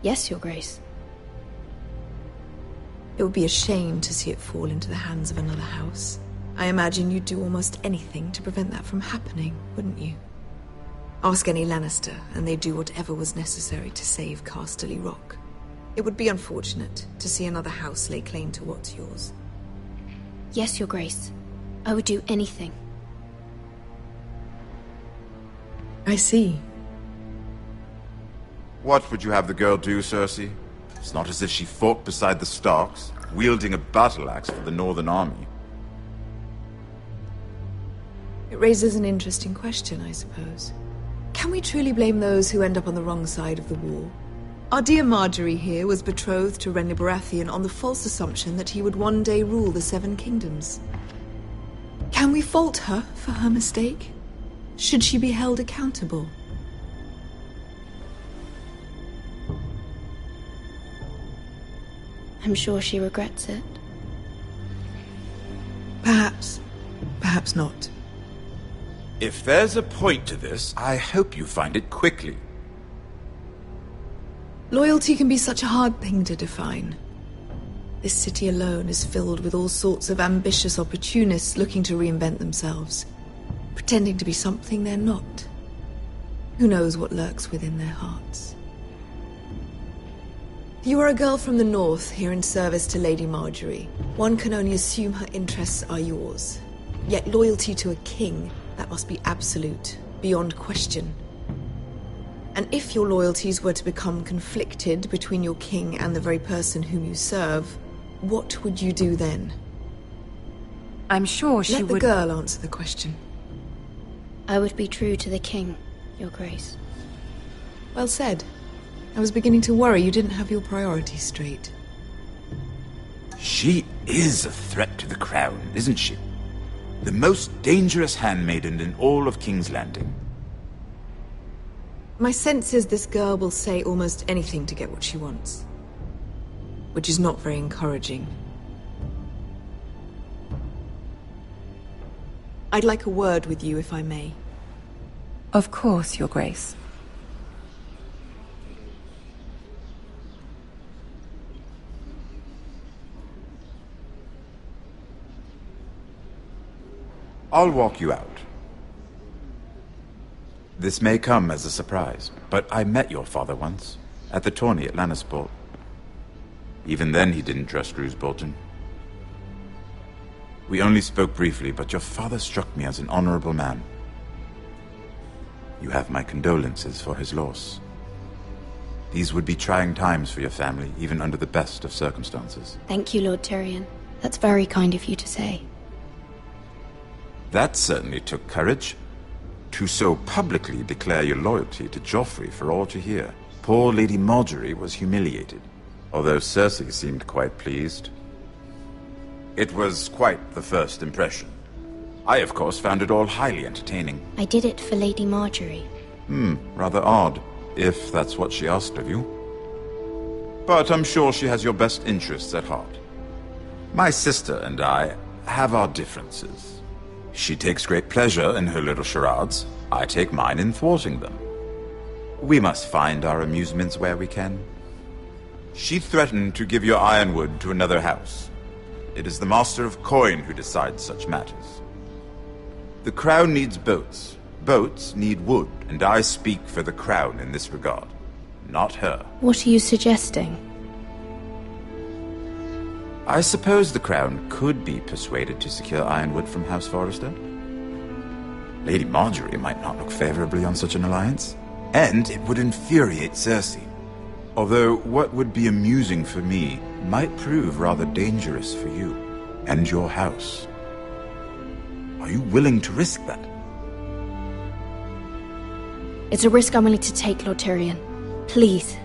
Yes, Your Grace. It would be a shame to see it fall into the hands of another house. I imagine you'd do almost anything to prevent that from happening, wouldn't you? Ask any Lannister, and they'd do whatever was necessary to save Casterly Rock. It would be unfortunate to see another house lay claim to what's yours. Yes, Your Grace. I would do anything. I see. What would you have the girl do, Cersei? It's not as if she fought beside the Starks, wielding a battle axe for the Northern Army. It raises an interesting question, I suppose. Can we truly blame those who end up on the wrong side of the war? Our dear Marjorie here was betrothed to Renly Baratheon on the false assumption that he would one day rule the Seven Kingdoms. Can we fault her for her mistake? Should she be held accountable? I'm sure she regrets it. Perhaps. Perhaps not. If there's a point to this, I hope you find it quickly. Loyalty can be such a hard thing to define. This city alone is filled with all sorts of ambitious opportunists looking to reinvent themselves, pretending to be something they're not. Who knows what lurks within their hearts? You are a girl from the north, here in service to Lady Marjorie. One can only assume her interests are yours. Yet loyalty to a king, that must be absolute, beyond question. And if your loyalties were to become conflicted between your king and the very person whom you serve, what would you do then? I'm sure she would... Let the girl answer the question. I would be true to the king, Your Grace. Well said. I was beginning to worry you didn't have your priorities straight. She is a threat to the crown, isn't she? The most dangerous handmaiden in all of King's Landing. My sense is this girl will say almost anything to get what she wants. Which is not very encouraging. I'd like a word with you, if I may. Of course, Your Grace. I'll walk you out. This may come as a surprise, but I met your father once, at the tourney at Lannisport. Even then he didn't trust Roose Bolton. We only spoke briefly, but your father struck me as an honorable man. You have my condolences for his loss. These would be trying times for your family, even under the best of circumstances. Thank you, Lord Tyrion. That's very kind of you to say. That certainly took courage. To so publicly declare your loyalty to Joffrey for all to hear. Poor Lady Marjorie was humiliated, although Cersei seemed quite pleased. It was quite the first impression. I, of course, found it all highly entertaining. I did it for Lady Marjorie. Rather odd, if that's what she asked of you. But I'm sure she has your best interests at heart. My sister and I have our differences. She takes great pleasure in her little charades. I take mine in thwarting them. We must find our amusements where we can. She threatened to give your ironwood to another house. It is the Master of Coin who decides such matters. The Crown needs boats. Boats need wood, and I speak for the Crown in this regard, not her. What are you suggesting? I suppose the Crown could be persuaded to secure ironwood from House Forrester. Lady Marjorie might not look favorably on such an alliance, and it would infuriate Cersei. Although what would be amusing for me might prove rather dangerous for you and your house. Are you willing to risk that? It's a risk I'm willing to take, Lord Tyrion. Please.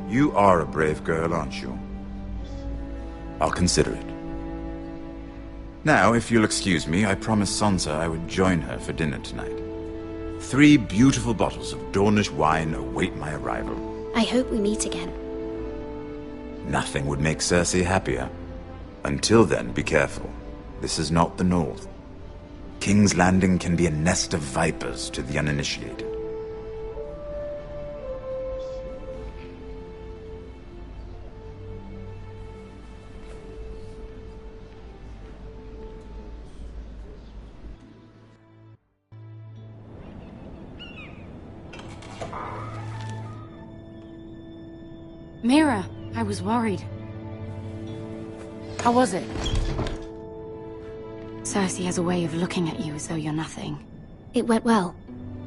You are a brave girl, aren't you? I'll consider it. Now, if you'll excuse me, I promised Sansa I would join her for dinner tonight. 3 beautiful bottles of Dornish wine await my arrival. I hope we meet again. Nothing would make Cersei happier. Until then, be careful. This is not the North. King's Landing can be a nest of vipers to the uninitiated. Mira, I was worried. How was it? Cersei has a way of looking at you as though you're nothing. It went well.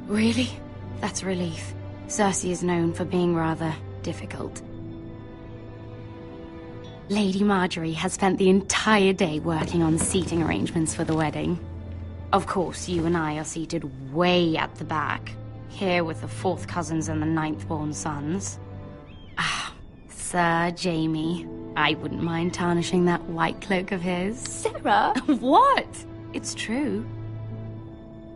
Really? That's a relief. Cersei is known for being rather difficult. Lady Marjorie has spent the entire day working on seating arrangements for the wedding. Of course, you and I are seated way at the back, here with the 4th cousins and the 9th-born sons. Ah, Sir Jaime. I wouldn't mind tarnishing that white cloak of his. Sarah! What? It's true.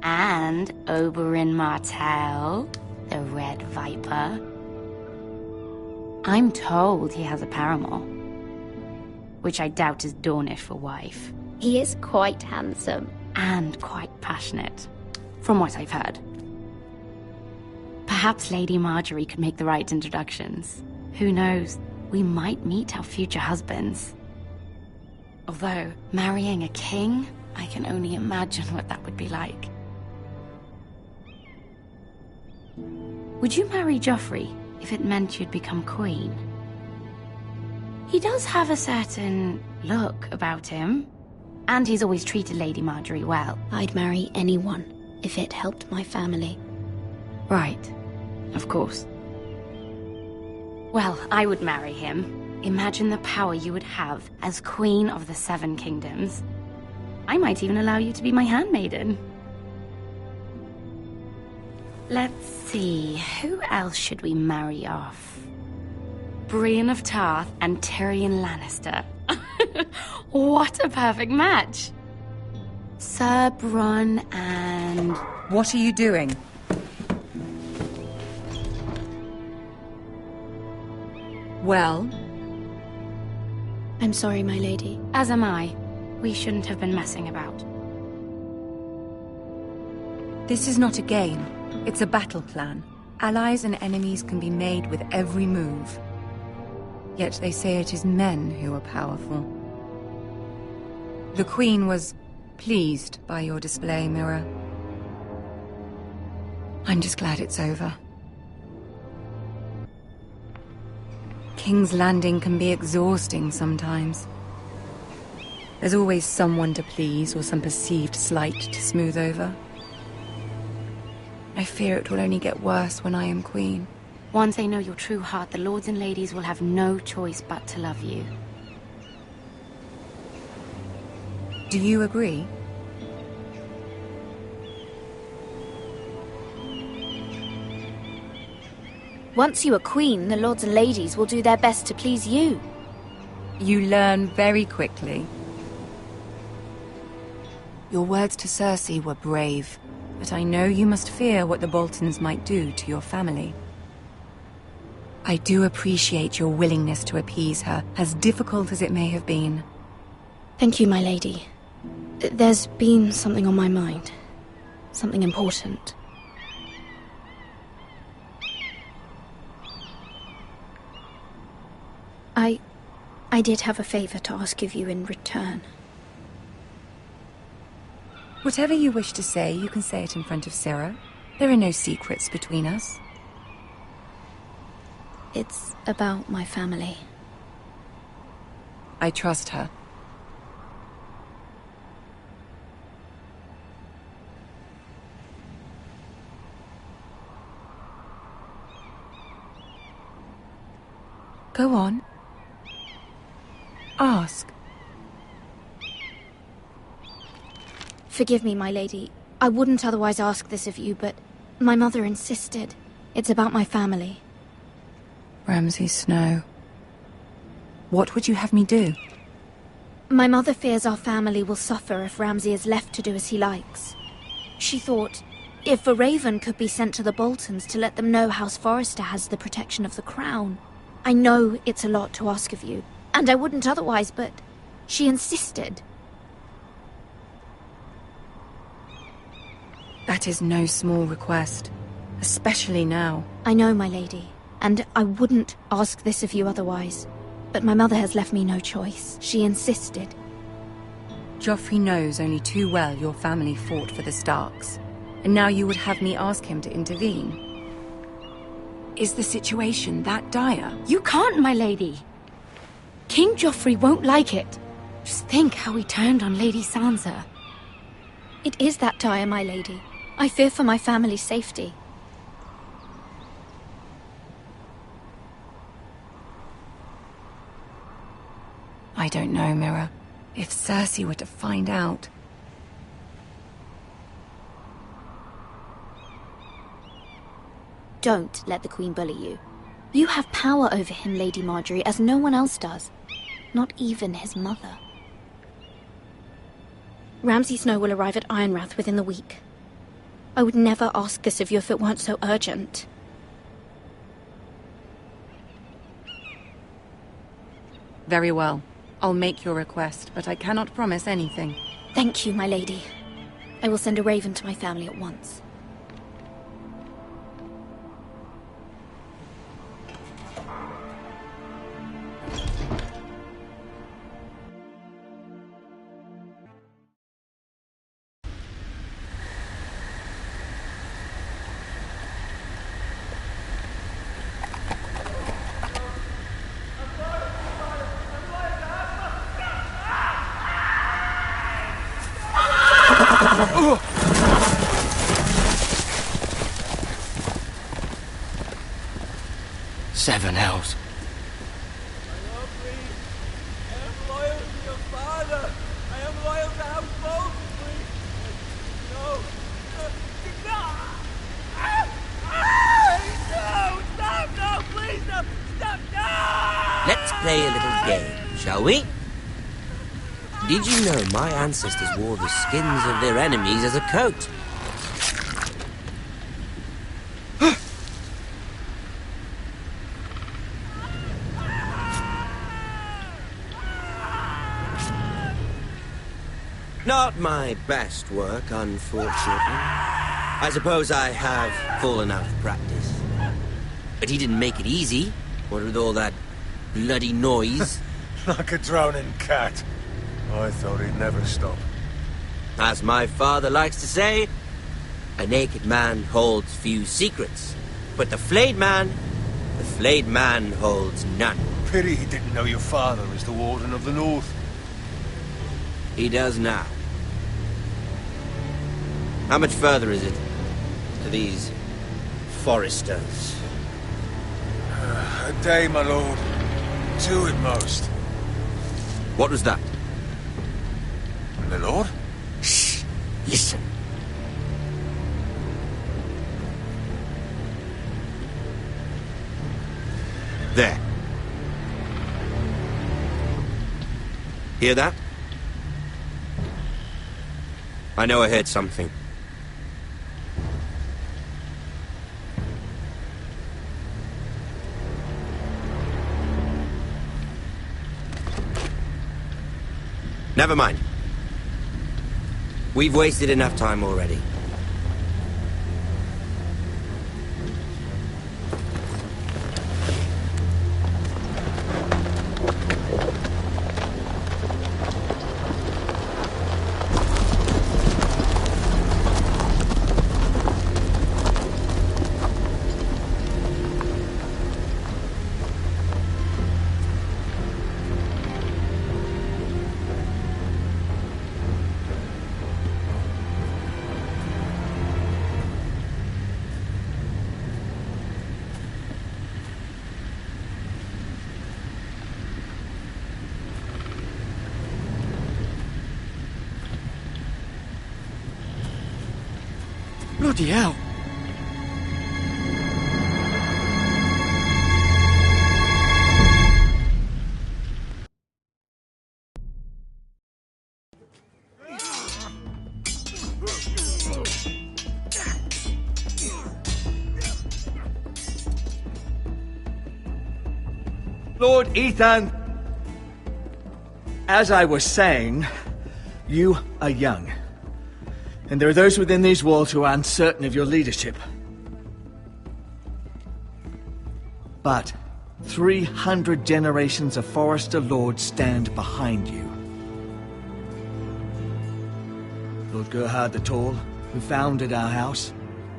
And Oberyn Martell, the Red Viper. I'm told he has a paramour, which I doubt is Dornish for wife. He is quite handsome. And quite passionate, from what I've heard. Perhaps Lady Marjorie could make the right introductions. Who knows? We might meet our future husbands. Although, marrying a king, I can only imagine what that would be like. Would you marry Joffrey if it meant you'd become queen? He does have a certain look about him, and he's always treated Lady Marjorie well. I'd marry anyone if it helped my family. Right. Of course. Well, I would marry him. Imagine the power you would have as Queen of the 7 Kingdoms. I might even allow you to be my handmaiden. Let's see, who else should we marry off? Brienne of Tarth and Tyrion Lannister. What a perfect match! Sir Bronn and... What are you doing? Well? I'm sorry, my lady. As am I. We shouldn't have been messing about. This is not a game. It's a battle plan. Allies and enemies can be made with every move. Yet they say it is men who are powerful. The Queen was pleased by your display, Mira. I'm just glad it's over. King's Landing can be exhausting sometimes. There's always someone to please or some perceived slight to smooth over. I fear it will only get worse when I am queen. Once they know your true heart, the lords and ladies will have no choice but to love you. Do you agree? Once you are queen, the lords and ladies will do their best to please you. You learn very quickly. Your words to Cersei were brave, but I know you must fear what the Boltons might do to your family. I do appreciate your willingness to appease her, as difficult as it may have been. Thank you, my lady. There's been something on my mind. Something important. I did have a favor to ask of you in return. Whatever you wish to say, you can say it in front of Sarah. There are no secrets between us. It's about my family. I trust her. Go on. Ask. Forgive me, my lady. I wouldn't otherwise ask this of you, but my mother insisted. It's about my family. Ramsay Snow. What would you have me do? My mother fears our family will suffer if Ramsay is left to do as he likes. She thought, if a raven could be sent to the Boltons to let them know House Forrester has the protection of the crown. I know it's a lot to ask of you, and I wouldn't otherwise, but she insisted. That is no small request, especially now. I know, my lady, and I wouldn't ask this of you otherwise. But my mother has left me no choice. She insisted. Joffrey knows only too well your family fought for the Starks, and now you would have me ask him to intervene. Is the situation that dire? You can't, my lady. King Joffrey won't like it. Just think how he turned on Lady Sansa. It is that dire, my lady. I fear for my family's safety. I don't know, Mira. If Cersei were to find out... Don't let the Queen bully you. You have power over him, Lady Marjorie, as no one else does. Not even his mother. Ramsay Snow will arrive at Ironrath within the week. I would never ask this of you if it weren't so urgent. Very well. I'll make your request, but I cannot promise anything. Thank you, my lady. I will send a raven to my family at once. Seven hells. Let's play a little game, shall we? Did you know my ancestors wore the skins of their enemies as a coat? Not my best work, unfortunately. I suppose I have fallen out of practice. But he didn't make it easy, what with all that bloody noise. Like a drowning cat. I thought he'd never stop. As my father likes to say, a naked man holds few secrets. But the flayed man holds none. Pity he didn't know your father is the Warden of the North. He does now. How much further is it to these foresters? A day, my lord. 2 at most. What was that? My lord? Shh! Listen. There. Hear that? I know I heard something. Never mind. We've wasted enough time already. Bloody hell. Lord Ethan, as I was saying, you are young. And there are those within these walls who are uncertain of your leadership. But 300 generations of Forester Lords stand behind you. Lord Gerhard the Tall, who founded our house,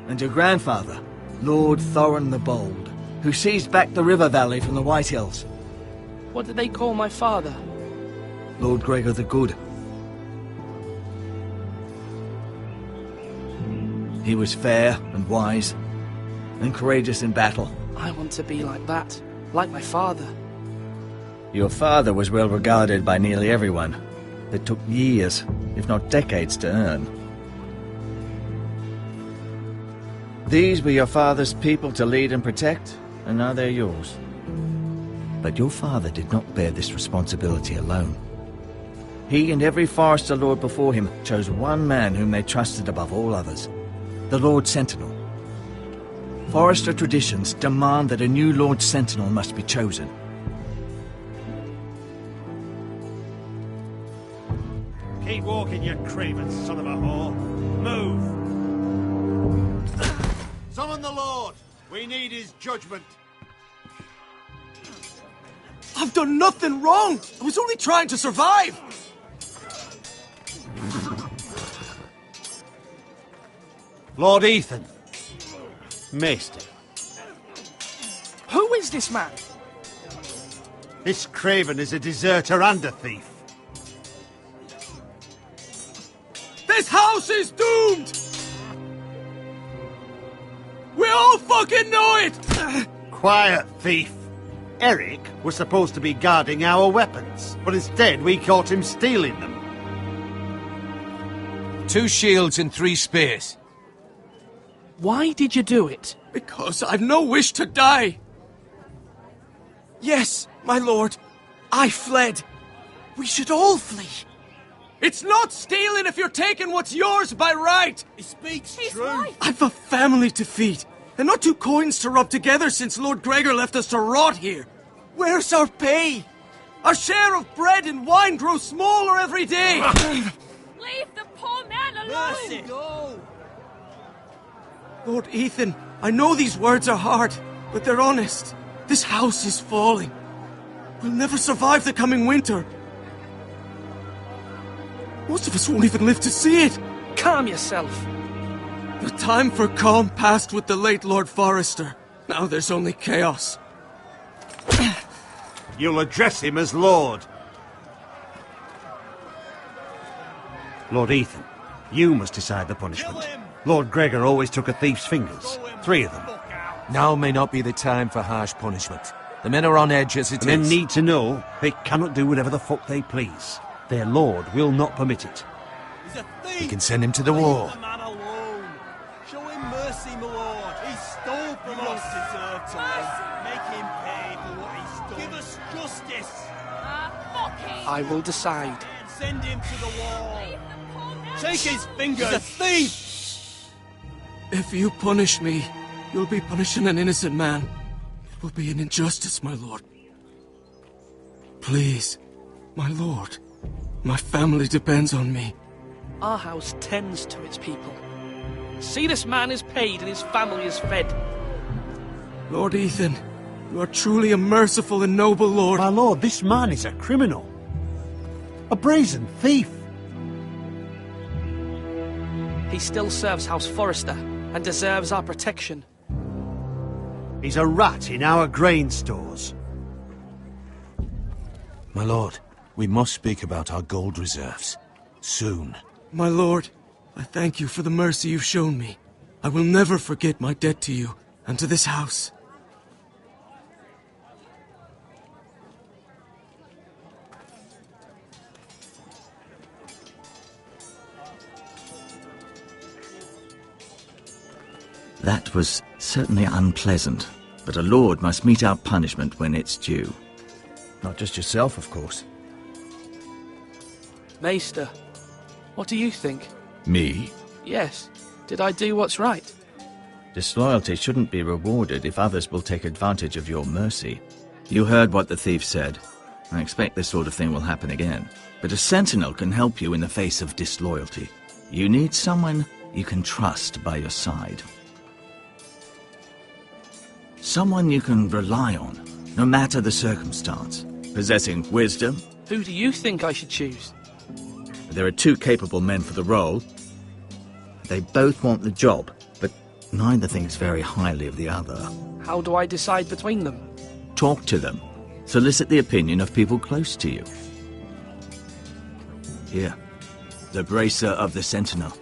and your grandfather, Lord Thorin the Bold, who seized back the river valley from the White Hills. What did they call my father? Lord Gregor the Good. He was fair and wise, and courageous in battle. I want to be like that, like my father. Your father was well regarded by nearly everyone. It took years, if not decades, to earn. These were your father's people to lead and protect, and now they're yours. But your father did not bear this responsibility alone. He and every Forester Lord before him chose one man whom they trusted above all others, the Lord Sentinel. Forester traditions demand that a new Lord Sentinel must be chosen. Keep walking, you craven son of a whore. Move! Summon the Lord! We need his judgment. I've done nothing wrong! I was only trying to survive! Lord Ethan. Maester. Who is this man? This craven is a deserter and a thief. This house is doomed! We all fucking know it! Quiet, thief. Eric was supposed to be guarding our weapons, but instead we caught him stealing them. 2 shields and 3 spears. Why did you do it? Because I've no wish to die. Yes, my lord. I fled. We should all flee. It's not stealing if you're taking what's yours by right. He speaks He's true. right. I've a family to feed, and not 2 coins to rub together since Lord Gregor left us to rot here. Where's our pay? Our share of bread and wine grows smaller every day. Leave the poor man alone! Mercy. Go. Lord Ethan, I know these words are hard, but they're honest. This house is falling. We'll never survive the coming winter. Most of us won't even live to see it. Calm yourself. The time for calm passed with the late Lord Forester. Now there's only chaos. You'll address him as Lord. Lord Ethan, you must decide the punishment. Lord Gregor always took a thief's fingers. 3 of them. Now may not be the time for harsh punishment. The men are on edge as it is. Men need to know they cannot do whatever the fuck they please. Their lord will not permit it. He's a thief. We can send him to the war. Leave the man alone. Show him mercy, my lord. He stole from us. Deserve to live. Make him pay for what he's done. Give us justice. I will decide. Send him to the wall. Take his fingers. He's a thief. If you punish me, you'll be punishing an innocent man. It will be an injustice, my lord. Please, my lord. My family depends on me. Our house tends to its people. See, this man is paid and his family is fed. Lord Ethan, you are truly a merciful and noble lord. My lord, this man is a criminal. A brazen thief. He still serves House Forester and deserves our protection. He's a rat in our grain stores. My lord, we must speak about our gold reserves. Soon. My lord, I thank you for the mercy you've shown me. I will never forget my debt to you and to this house. That was certainly unpleasant, but a lord must meet our punishment when it's due. Not just yourself, of course. Maester, what do you think? Me? Yes. Did I do what's right? Disloyalty shouldn't be rewarded if others will take advantage of your mercy. You heard what the thief said. I expect this sort of thing will happen again. But a sentinel can help you in the face of disloyalty. You need someone you can trust by your side. Someone you can rely on, no matter the circumstance. Possessing wisdom. Who do you think I should choose? There are 2 capable men for the role. They both want the job, but neither thinks very highly of the other. How do I decide between them? Talk to them. Solicit the opinion of people close to you. Here. The bracer of the Sentinel.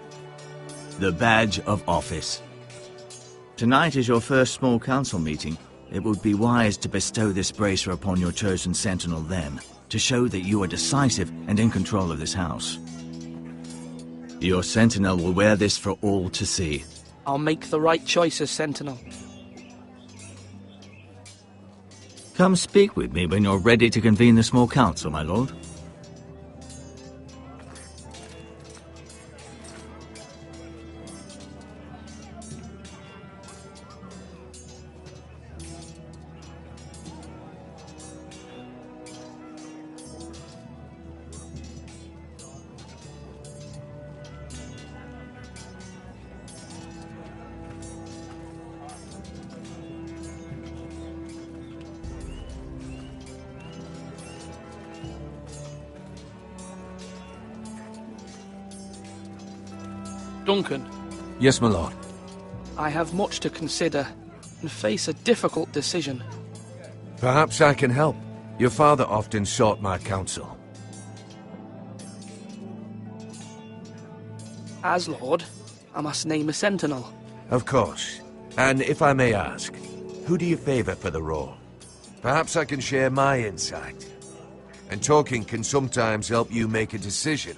The badge of office. Tonight is your first small council meeting. It would be wise to bestow this bracer upon your chosen Sentinel then, to show that you are decisive and in control of this house. Your Sentinel will wear this for all to see. I'll make the right choice as Sentinel. Come speak with me when you're ready to convene the small council, my lord. Duncan. Yes, my lord. I have much to consider and face a difficult decision. Perhaps I can help. Your father often sought my counsel. As Lord, I must name a Sentinel. Of course. And if I may ask, who do you favor for the role? Perhaps I can share my insight. And talking can sometimes help you make a decision.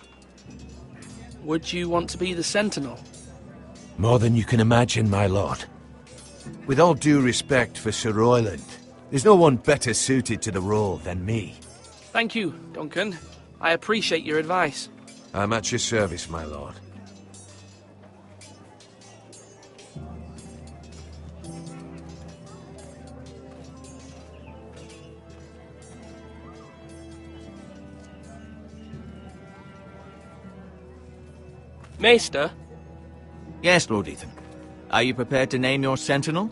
Would you want to be the Sentinel? More than you can imagine, my lord. With all due respect for Sir Royland, there's no one better suited to the role than me. Thank you, Duncan. I appreciate your advice. I'm at your service, my lord. Maester? Yes, Lord Ethan. Are you prepared to name your Sentinel?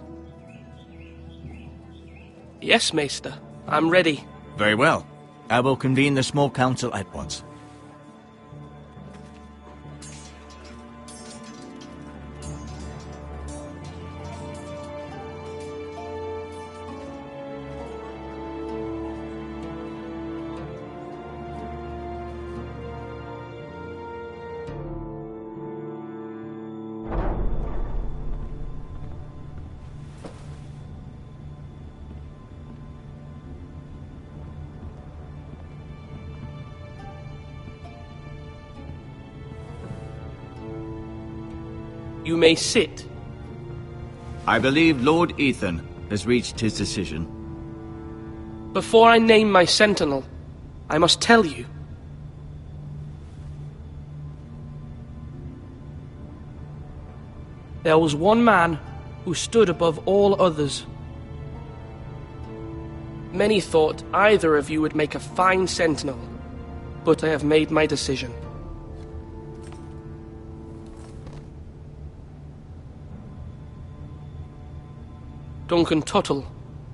Yes, Maester. I'm ready. Very well. I will convene the small council at once. You may sit. I believe Lord Ethan has reached his decision. Before I name my Sentinel, I must tell you. There was one man who stood above all others. Many thought either of you would make a fine Sentinel, but I have made my decision. Duncan Tuttle,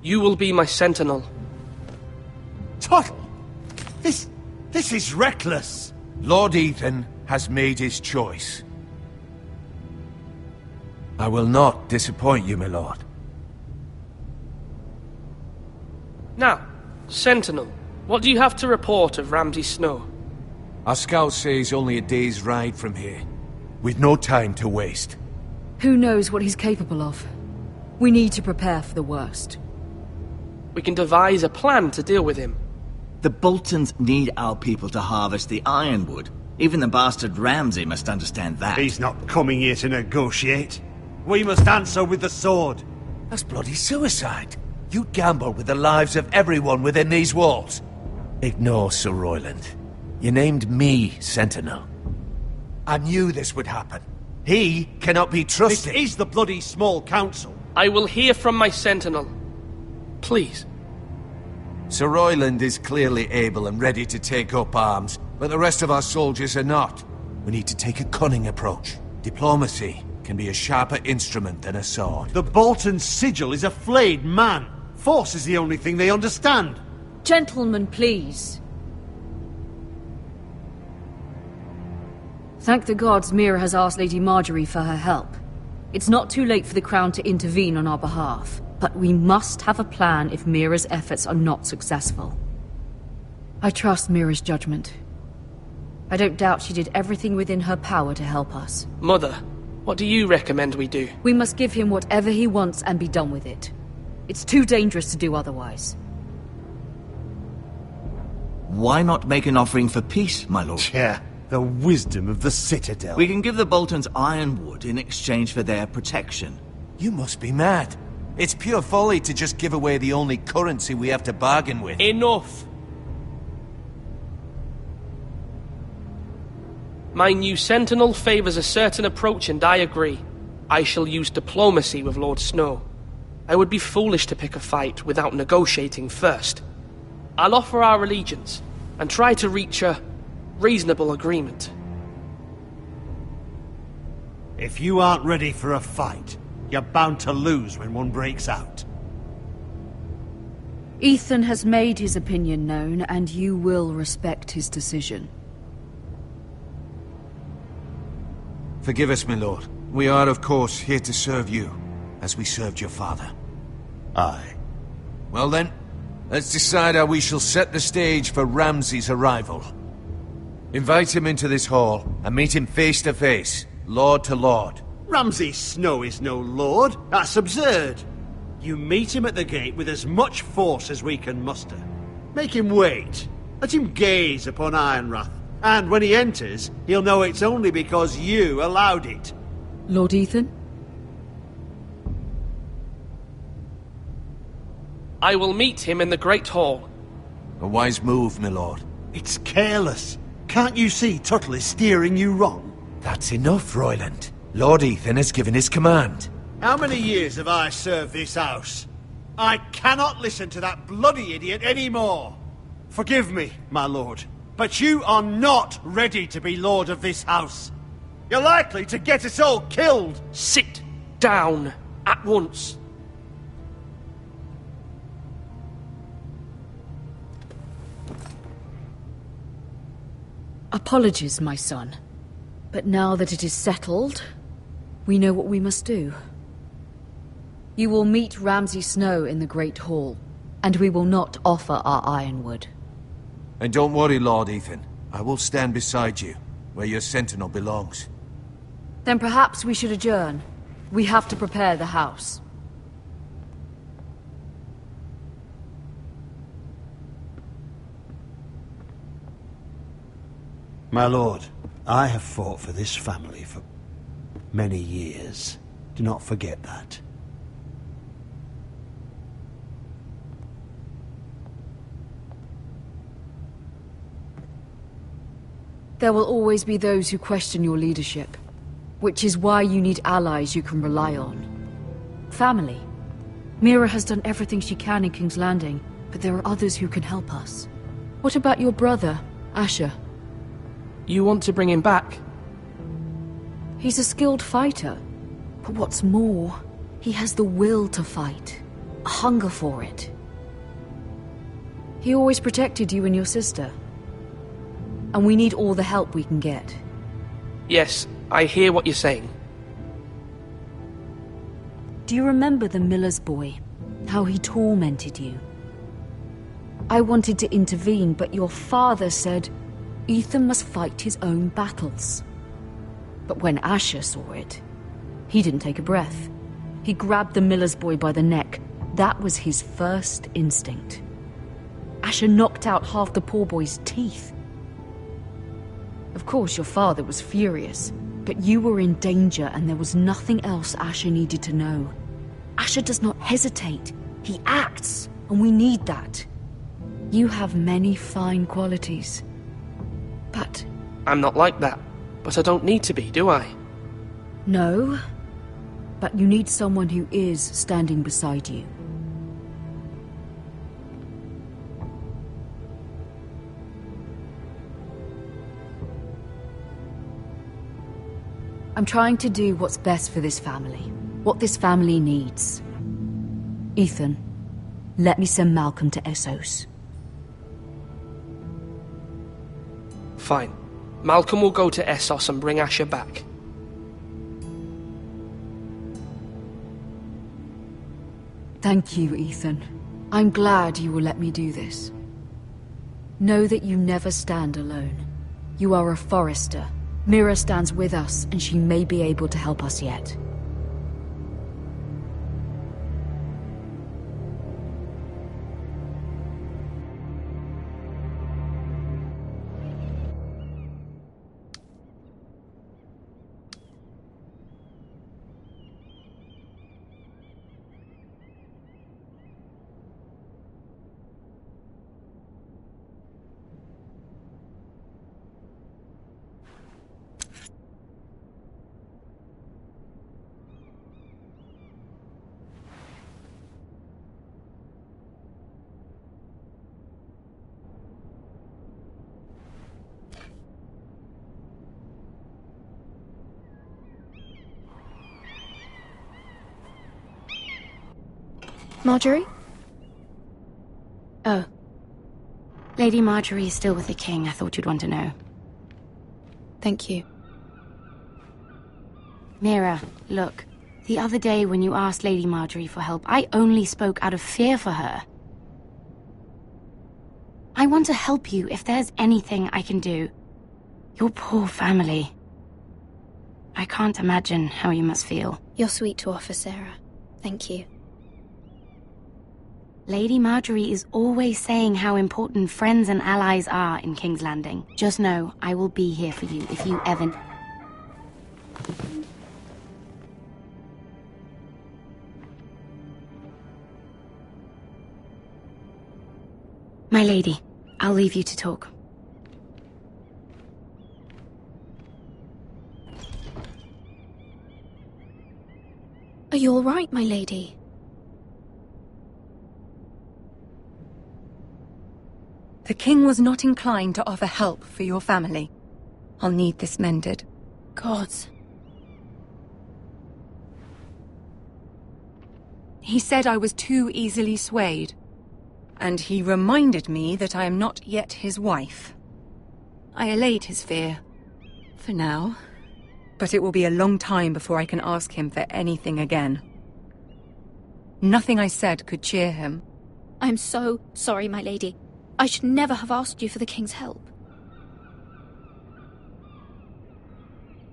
you will be my Sentinel. Tuttle? This is reckless. Lord Ethan has made his choice. I will not disappoint you, my lord. Now, Sentinel, what do you have to report of Ramsay Snow? Our scouts say he's only a day's ride from here, with no time to waste. Who knows what he's capable of? We need to prepare for the worst. We can devise a plan to deal with him. The Boltons need our people to harvest the ironwood. Even the bastard Ramsay must understand that. He's not coming here to negotiate. We must answer with the sword. That's bloody suicide. You gamble with the lives of everyone within these walls. Ignore Sir Royland. You named me Sentinel. I knew this would happen. He cannot be trusted. This is the bloody small council. I will hear from my Sentinel. Please. Sir Royland is clearly able and ready to take up arms, but the rest of our soldiers are not. We need to take a cunning approach. Diplomacy can be a sharper instrument than a sword. The Bolton sigil is a flayed man. Force is the only thing they understand. Gentlemen, please. Thank the gods Mira has asked Lady Marjorie for her help. It's not too late for the Crown to intervene on our behalf, but we must have a plan if Mira's efforts are not successful. I trust Mira's judgment. I don't doubt she did everything within her power to help us. Mother, what do you recommend we do? We must give him whatever he wants and be done with it. It's too dangerous to do otherwise. Why not make an offering for peace, my lord? Yeah, the wisdom of the Citadel. We can give the Boltons ironwood in exchange for their protection. You must be mad. It's pure folly to just give away the only currency we have to bargain with. Enough! My new sentinel favors a certain approach, and I agree. I shall use diplomacy with Lord Snow. I would be foolish to pick a fight without negotiating first. I'll offer our allegiance, and try to reach a reasonable agreement. If you aren't ready for a fight, you're bound to lose when one breaks out. Ethan has made his opinion known, and you will respect his decision. Forgive us, my lord. We are, of course, here to serve you, as we served your father. Aye. Well then, let's decide how we shall set the stage for Ramsay's arrival. Invite him into this hall, and meet him face to face, lord to lord. Ramsay Snow is no lord. That's absurd. You meet him at the gate with as much force as we can muster. Make him wait. Let him gaze upon Ironrath. And when he enters, he'll know it's only because you allowed it. Lord Ethan? I will meet him in the Great Hall. A wise move, my lord. It's careless. Can't you see Tuttle is steering you wrong? That's enough, Royland. Lord Ethan has given his command. How many years have I served this house? I cannot listen to that bloody idiot anymore. Forgive me, my lord, but you are not ready to be lord of this house. You're likely to get us all killed. Sit down at once. Apologies, my son. But now that it is settled, we know what we must do. You will meet Ramsay Snow in the Great Hall, and we will not offer our ironwood. And don't worry, Lord Ethan. I will stand beside you, where your sentinel belongs. Then perhaps we should adjourn. We have to prepare the house. My lord, I have fought for this family for many years. Do not forget that. There will always be those who question your leadership, which is why you need allies you can rely on. Family. Mira has done everything she can in King's Landing, but there are others who can help us. What about your brother, Asher? You want to bring him back? He's a skilled fighter, but what's more, he has the will to fight, a hunger for it. He always protected you and your sister. And we need all the help we can get. Yes, I hear what you're saying. Do you remember the miller's boy? How he tormented you? I wanted to intervene, but your father said Ethan must fight his own battles. But when Asher saw it, he didn't take a breath. He grabbed the miller's boy by the neck. That was his first instinct. Asher knocked out half the poor boy's teeth. Of course, your father was furious, but you were in danger and there was nothing else Asher needed to know. Asher does not hesitate. He acts, and we need that. You have many fine qualities, but... I'm not like that, but I don't need to be, do I? No, but you need someone who is standing beside you. I'm trying to do what's best for this family, what this family needs. Ethan, let me send Malcolm to Essos. Fine. Malcolm will go to Essos and bring Asher back. Thank you, Ethan. I'm glad you will let me do this. Know that you never stand alone. You are a Forrester. Mira stands with us, and she may be able to help us yet. Marjorie? Oh. Lady Marjorie is still with the king. I thought you'd want to know. Thank you. Mira, look. The other day when you asked Lady Marjorie for help, I only spoke out of fear for her. I want to help you if there's anything I can do. Your poor family. I can't imagine how you must feel. You're sweet to offer, Sarah. Thank you. Lady Marjorie is always saying how important friends and allies are in King's Landing. Just know, I will be here for you if you ever... My lady, I'll leave you to talk. Are you all right, my lady? The king was not inclined to offer help for your family. I'll need this mended. Gods. He said I was too easily swayed. And he reminded me that I am not yet his wife. I allayed his fear. For now. But it will be a long time before I can ask him for anything again. Nothing I said could cheer him. I'm so sorry, my lady. I should never have asked you for the king's help.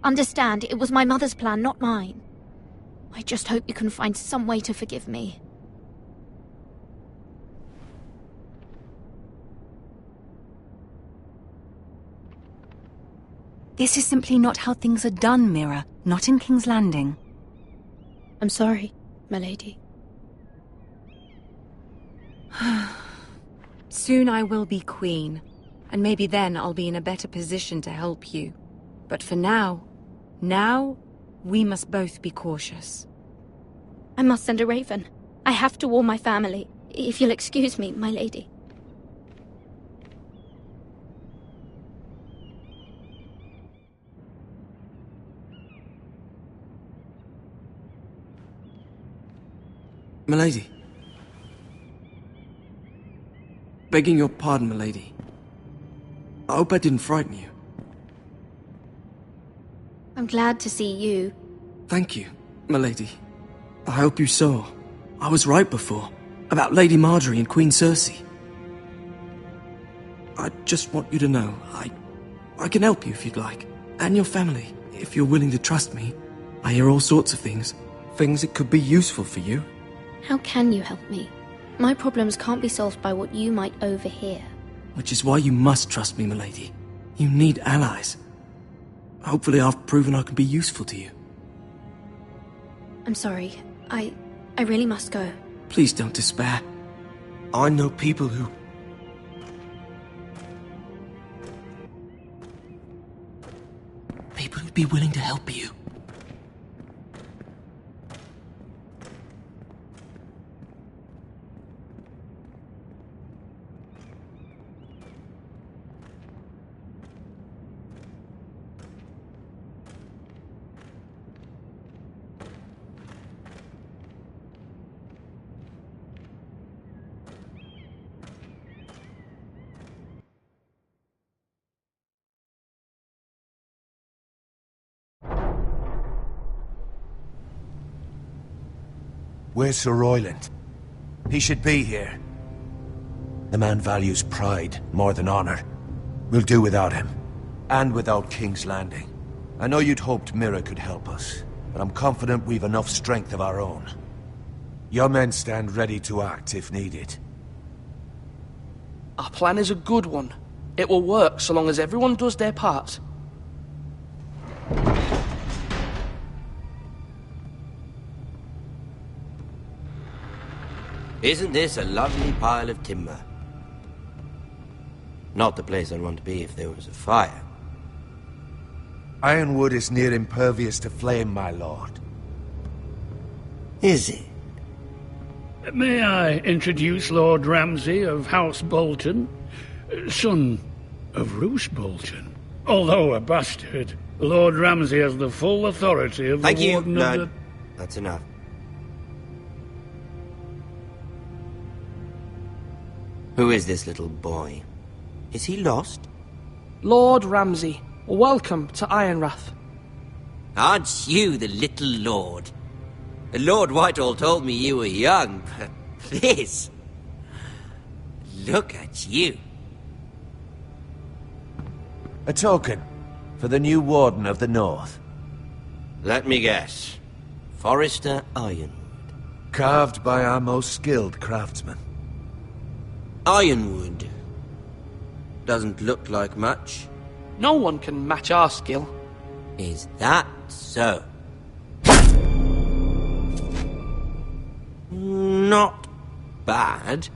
Understand, it was my mother's plan, not mine. I just hope you can find some way to forgive me. This is simply not how things are done, Mira. Not in King's Landing. I'm sorry, my lady. Soon I will be queen, and maybe then I'll be in a better position to help you. But for now, we must both be cautious. I must send a raven. I have to warn my family. If you'll excuse me, my lady. Milady. Begging your pardon, milady. I hope I didn't frighten you. I'm glad to see you. Thank you, milady. I hope you saw. I was right before. About Lady Marjorie and Queen Cersei. I just want you to know, I can help you if you'd like. And your family, if you're willing to trust me. I hear all sorts of things. Things that could be useful for you. How can you help me? My problems can't be solved by what you might overhear. Which is why you must trust me, milady. You need allies. Hopefully I've proven I can be useful to you. I'm sorry. I really must go. Please don't despair. I know people who... People who'd be willing to help you. Where's Sir Royland? He should be here. The man values pride more than honor. We'll do without him. And without King's Landing. I know you'd hoped Mira could help us, but I'm confident we've enough strength of our own. Your men stand ready to act if needed. Our plan is a good one. It will work so long as everyone does their part. Isn't this a lovely pile of timber? Not the place I'd want to be if there was a fire. Ironwood is near impervious to flame, my lord. Is it? May I introduce Lord Ramsay of House Bolton, son of Roose Bolton. Although a bastard, Lord Ramsay has the full authority of the Warden of the... That's enough. Who is this little boy? Is he lost? Lord Ramsay, welcome to Ironrath. Aren't you the little lord? Lord Whitehall told me you were young, but this... Look at you. A token for the new Warden of the North. Let me guess. Forrester Ironwood. Carved by our most skilled craftsmen. Ironwood. Doesn't look like much. No one can match our skill. Is that so? Not bad.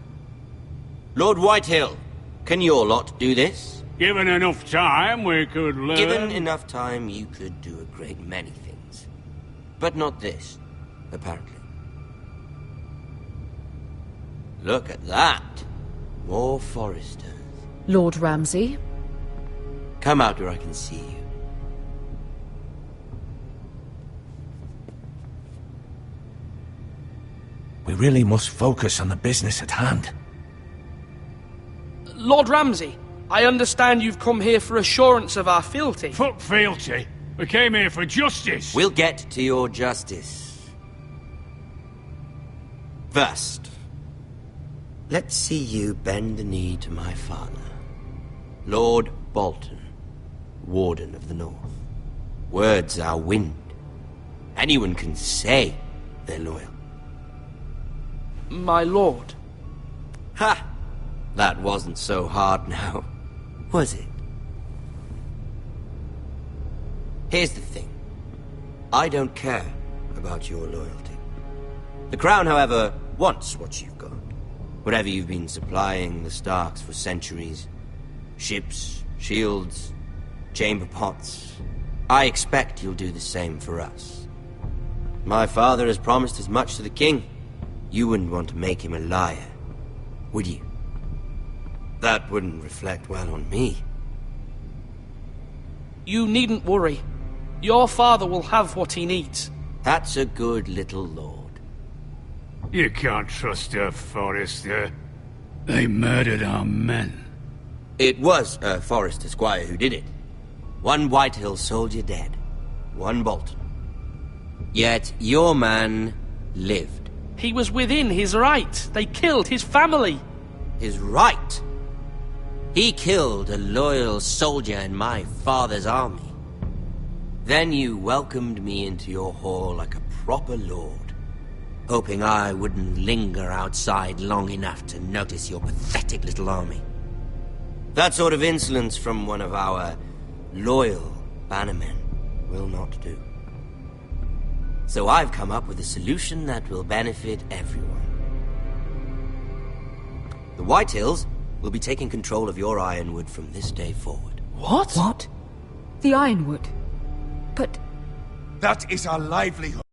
Lord Whitehill, can your lot do this? Given enough time, we could learn... Given enough time, you could do a great many things. But not this, apparently. Look at that. More Foresters. Lord Ramsay? Come out where I can see you. We really must focus on the business at hand. Lord Ramsay, I understand you've come here for assurance of our fealty. Fuck fealty. We came here for justice. We'll get to your justice. First, let's see you bend the knee to my father, Lord Bolton, Warden of the North. Words are wind. Anyone can say they're loyal. My lord. Ha! That wasn't so hard now, was it? Here's the thing. I don't care about your loyalty. The Crown, however, wants what you've got. Whatever you've been supplying the Starks for centuries. Ships, shields, chamber pots. I expect you'll do the same for us. My father has promised as much to the king. You wouldn't want to make him a liar, would you? That wouldn't reflect well on me. You needn't worry. Your father will have what he needs. That's a good little lord. You can't trust her, Forrester. They murdered our men. It was a Forrester squire who did it. One Whitehill soldier dead. One Bolton. Yet your man lived. He was within his right. They killed his family. His right? He killed a loyal soldier in my father's army. Then you welcomed me into your hall like a proper lord, hoping I wouldn't linger outside long enough to notice your pathetic little army. That sort of insolence from one of our loyal bannermen will not do. So I've come up with a solution that will benefit everyone. The Whitehills will be taking control of your Ironwood from this day forward. What? What? The Ironwood? But... That is our livelihood.